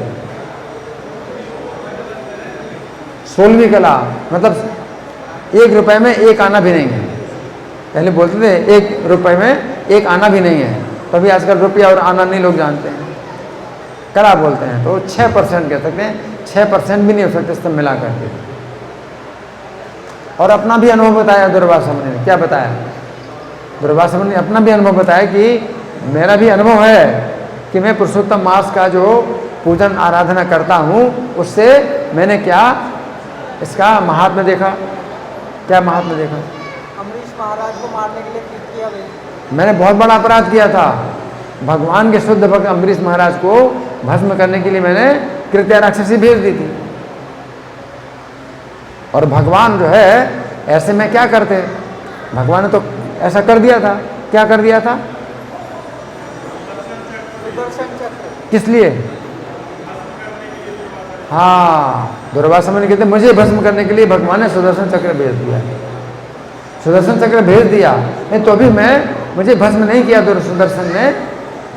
16वीं कला मतलब 1 रुपए में 1 आना भी नहीं है। पहले बोलते थे 1 रुपए में 1 आना भी नहीं है, तभी आजकल रुपया और आना नहीं लोग जानते हैं, कला बोलते हैं। तो 6% कह सकते हैं, 6% भी नहीं हो सकते सब मिला करके। और अपना भी अनुभव बताया दुर्वासा मुनि ने। क्या बताया? दुर्वासा मुनि ने अपना भी अनुभव बताया कि मेरा भी अनुभव है कि मैं पुरुषोत्तम मास का जो पूजन आराधना करता हूँ उससे मैंने क्या इसका महात्म्य देखा। क्या महात्म्य देखा? अम्बरीश महाराज को मारने के लिए कृत्य किया गया। मैंने बहुत बड़ा अपराध किया था। भगवान के शुद्ध भक्त अम्बरीश महाराज को भस्म करने के लिए मैंने कृत्या राक्षसी भेज दी थी। और भगवान जो है ऐसे में क्या करते? भगवान ने तो ऐसा कर दिया था। क्या कर दिया था? सुदर्शन चक्र। किस लिए? हाँ, दुर्वासा मुनि कहते मुझे भस्म करने के लिए भगवान ने सुदर्शन चक्र भेज दिया। सुदर्शन चक्र भेज दिया नहीं तो अभी मुझे भस्म नहीं किया सुदर्शन ने,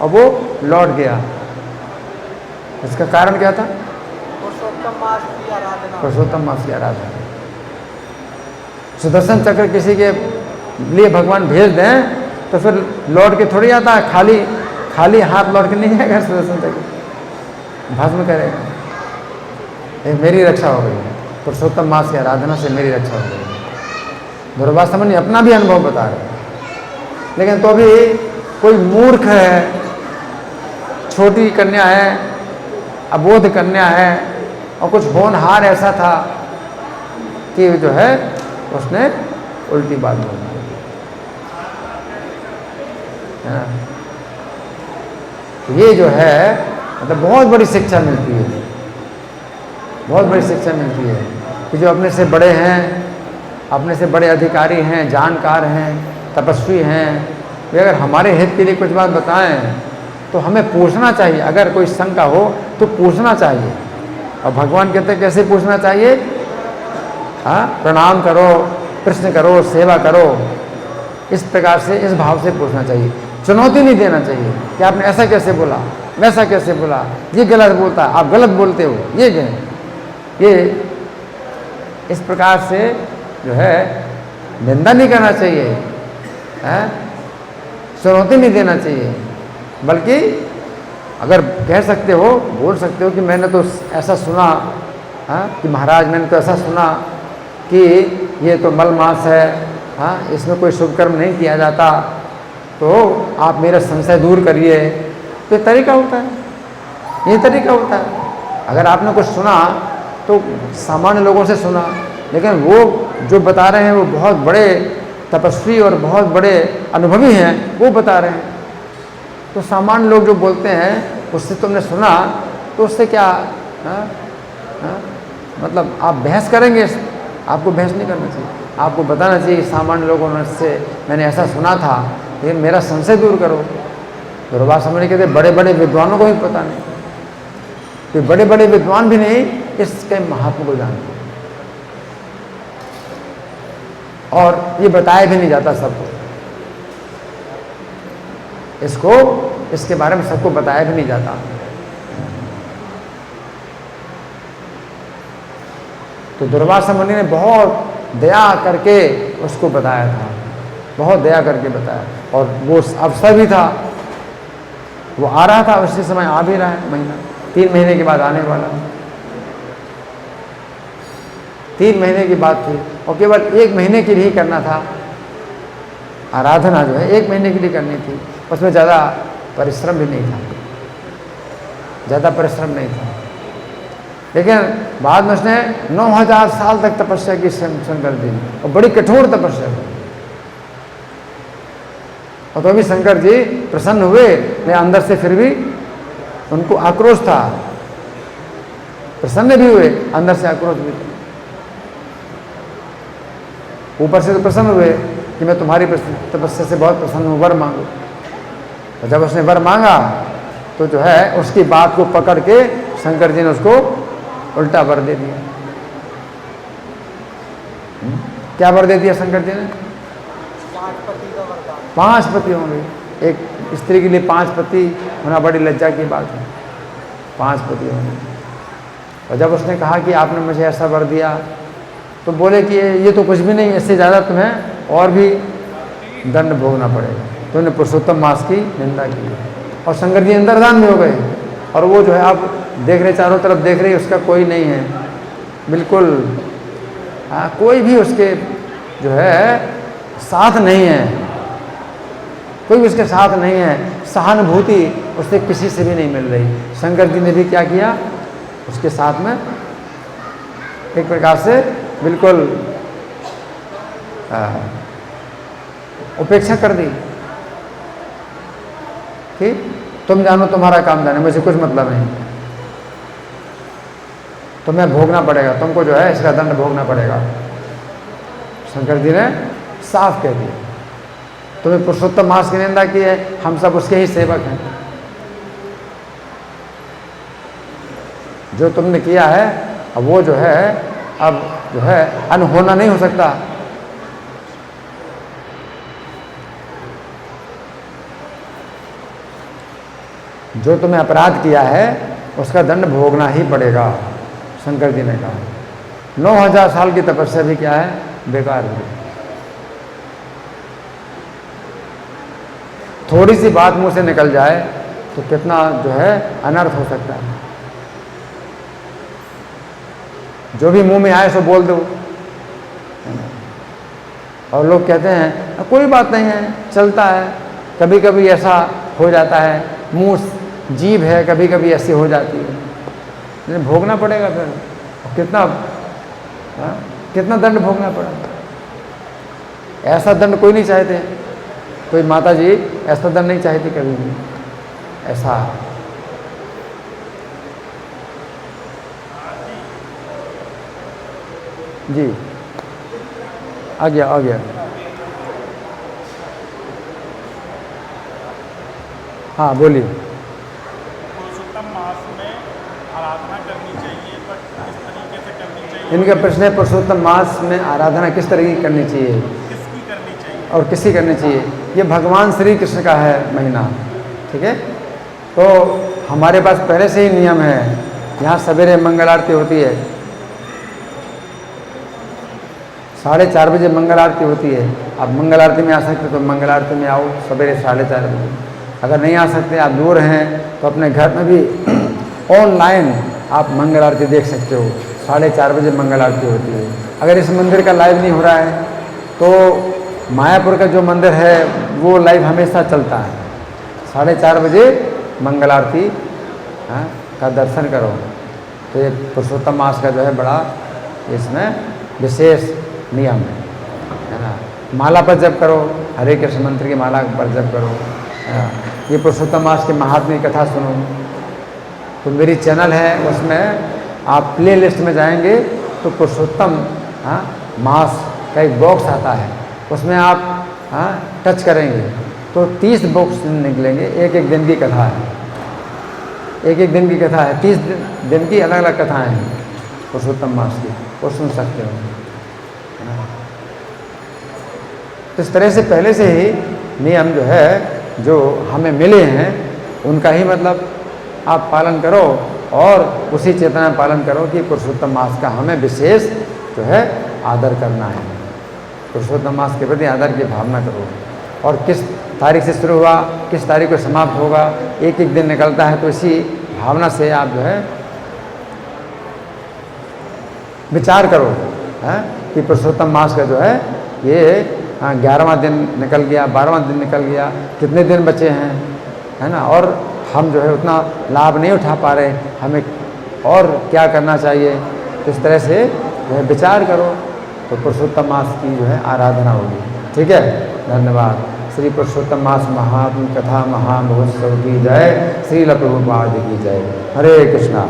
और वो लौट गया। इसका कारण क्या था? पुरुषोत्तम मास की आराधना। पुरुषोत्तम मास की आराधना। सुदर्शन चक्र किसी के लिए भगवान भेज दें तो फिर लौट के थोड़ी आता है, खाली हाथ लौट के नहीं जाएगा। सुदर्शन चक्र भस्म करेगा। ये मेरी रक्षा हो गई, पुरुषोत्तम मास की आराधना से मेरी रक्षा हो गई। दुर्वासा मुनि अपना भी अनुभव बता रहे हैं, लेकिन तो भी कोई मूर्ख है, छोटी कन्या है, अबोध कन्या है, और कुछ होनहार ऐसा था कि जो है उसने उल्टी बात बोल दी। ये जो है मतलब बहुत बड़ी शिक्षा मिलती है, बहुत बड़ी शिक्षा मिलती है कि जो अपने से बड़े हैं, अपने से बड़े अधिकारी हैं, जानकार हैं, तपस्वी हैं, वे अगर हमारे हित के लिए कुछ बात बताएं तो हमें पूछना चाहिए। अगर कोई शंका हो तो पूछना चाहिए। और भगवान कहते हैं कैसे पूछना चाहिए? हाँ, प्रणाम करो, प्रश्न करो, सेवा करो, इस प्रकार से, इस भाव से पूछना चाहिए। चुनौती नहीं देना चाहिए कि आपने ऐसा कैसे बोला, वैसा कैसे बोला, ये गलत बोलता है, आप गलत बोलते हो, ये इस प्रकार से जो है निंदा नहीं करना चाहिए, है चुनौती नहीं देना चाहिए। बल्कि अगर कह सकते हो, बोल सकते हो कि मैंने तो ऐसा सुना, हाँ, कि महाराज मैंने तो ऐसा सुना कि ये तो मलमास है, हाँ, इसमें कोई शुभ कर्म नहीं किया जाता, तो आप मेरा संशय दूर करिए। तो ये तरीका होता है, ये तरीका होता है। अगर आपने कुछ सुना तो सामान्य लोगों से सुना, लेकिन वो जो बता रहे हैं वो बहुत बड़े तपस्वी और बहुत बड़े अनुभवी हैं, वो बता रहे हैं। तो सामान्य लोग जो बोलते हैं उससे तुमने सुना, तो उससे क्या, हाँ, हाँ, मतलब आप बहस करेंगे? आपको बहस नहीं करना चाहिए, आपको बताना चाहिए सामान्य लोगों से मैंने ऐसा सुना था, लेकिन मेरा संशय दूर करो। दुर्वासा मुनि कहते बड़े बड़े विद्वानों को भी पता नहीं, तो बड़े बड़े विद्वान भी नहीं इसके महात्मा को जानते। और ये बताया भी नहीं जाता सबको, इसको इसके बारे में सबको बताया भी नहीं जाता। तो दुर्वासा मुनि ने बहुत दया करके उसको बताया था, बहुत दया करके बताया। और वो अवसर भी था, वो आ रहा था, उसी समय आ भी रहा है, महीना 3 महीने के बाद आने वाला। 3 महीने की बात थी और केवल 1 महीने के लिए ही करना था। आराधना जो है 1 महीने के लिए करनी थी, उसमें ज़्यादा परिश्रम भी नहीं था, ज़्यादा परिश्रम नहीं था। लेकिन बाद में उसने 9000 साल तक तपस्या की शंकर जी ने, और बड़ी कठोर तपस्या की। और तो भी शंकर जी प्रसन्न हुए, लेकिन अंदर से फिर भी उनको आक्रोश था। प्रसन्न भी हुए, अंदर से आक्रोश भी था। ऊपर से तो प्रसन्न हुए कि मैं तुम्हारी तपस्या से बहुत प्रसन्न हूँ, वर मांगो। और जब उसने वर मांगा तो जो है उसकी बात को पकड़ के शंकर जी ने उसको उल्टा वर दे दिया। क्या वर दे दिया शंकर जी ने? 5 पति का वरदान। 5 पति होंगे। एक स्त्री के लिए 5 पति होना बड़ी लज्जा की बात है। 5 पति होंगे। और जब उसने कहा कि आपने मुझे ऐसा वर दिया, तो बोले कि ये तो कुछ भी नहीं, इससे ज़्यादा तुम्हें और भी दंड भोगना पड़ेगा। तो उन्होंने पुरुषोत्तम मास की निंदा की और शंकर जी अंतर्धान भी हो गए। और वो जो है आप देख रहे, चारों तरफ देख रहे, उसका कोई नहीं है बिल्कुल। कोई भी उसके जो है साथ नहीं है, कोई भी उसके साथ नहीं है। सहानुभूति उससे किसी से भी नहीं मिल रही। शंकर जी ने भी क्या किया, उसके साथ में एक प्रकार से बिल्कुल उपेक्षा कर दी कि तुम जानो, तुम्हारा काम जाने, मुझे कुछ मतलब नहीं, तुम्हें भोगना पड़ेगा, तुमको जो है इसका दंड भोगना पड़ेगा। शंकर जी ने साफ कह दिया, तुम्हें पुरुषोत्तम मास की निंदा की है, हम सब उसके ही सेवक हैं। जो तुमने किया है अब वो जो है, अब जो है अनहोना नहीं हो सकता। जो तुमने अपराध किया है उसका दंड भोगना ही पड़ेगा, शंकर जी ने कहा। 9000 साल की तपस्या भी क्या है, बेकार हुई। थोड़ी सी बात मुंह से निकल जाए तो कितना जो है अनर्थ हो सकता है। जो भी मुंह में आए सो बोल दो। और लोग कहते हैं कोई बात नहीं है, चलता है, कभी कभी ऐसा हो जाता है, मुंह जीभ है, कभी कभी ऐसी हो जाती है, लेकिन भोगना पड़ेगा फिर। कितना कितना दंड भोगना पड़ा। ऐसा दंड कोई नहीं चाहते, कोई माता जी ऐसा दंड नहीं चाहती कभी भी। ऐसा जी आ गया आ गया। हाँ बोलिए। पुरुषोत्तम मास में आराधना करनी चाहिए, बट किस तरीके से करनी चाहिए? इनका प्रश्न है पुरुषोत्तम मास में आराधना किस तरह की करनी चाहिए, किसकी करनी चाहिए और किसी करनी चाहिए। ये भगवान श्री कृष्ण का है महीना, ठीक है। तो हमारे पास पहले से ही नियम है, यहाँ सवेरे मंगल आरती होती है, 4:30 बजे मंगल आरती होती है। आप मंगल आरती में आ सकते तो मंगल आरती में आओ सवेरे 4:30 बजे। अगर नहीं आ सकते, आप दूर हैं, तो अपने घर में भी ऑनलाइन आप मंगल आरती देख सकते हो। 4:30 बजे मंगल आरती होती है। अगर इस मंदिर का लाइव नहीं हो रहा है तो मायापुर का जो मंदिर है वो लाइव हमेशा चलता है। 4:30 बजे मंगल आरती का दर्शन करो। तो ये पुरुषोत्तम मास का जो है बड़ा इसमें विशेष नियम है ना। माला पर जप करो, हरे कृष्ण मंत्र की माला पर जप करो, है ना। ये पुरुषोत्तम मास के महात्म्य की कथा सुनो। तो मेरी चैनल है, उसमें आप प्ले लिस्ट में जाएंगे तो पुरुषोत्तम मास का एक बॉक्स आता है, उसमें आप टच करेंगे तो 30 बॉक्स निकलेंगे। एक एक दिन की कथा है, एक एक दिन की कथा है, 30 दिन की अलग अलग कथाएं हैं पुरुषोत्तम मास की, वो सुन सकते हो। तो इस तरह से पहले से ही नियम जो है जो हमें मिले हैं उनका ही मतलब आप पालन करो और उसी चेतना में पालन करो कि पुरुषोत्तम मास का हमें विशेष जो है आदर करना है। पुरुषोत्तम मास के प्रति आदर की भावना करो और किस तारीख से शुरू हुआ किस तारीख को समाप्त होगा, एक एक दिन निकलता है, तो इसी भावना से आप जो है विचार करो कि पुरुषोत्तम मास का जो है ये 11वां दिन निकल गया, 12वां दिन निकल गया, कितने दिन बचे हैं, है ना, और हम जो है उतना लाभ नहीं उठा पा रहे, हमें और क्या करना चाहिए। तो इस तरह से जो है विचार करो तो पुरुषोत्तम मास की जो है आराधना होगी। ठीक है, धन्यवाद। श्री पुरुषोत्तम मास महात्म कथा महामहोत्सव की जय, श्रील प्रभुपाद की जय। हरे कृष्णा।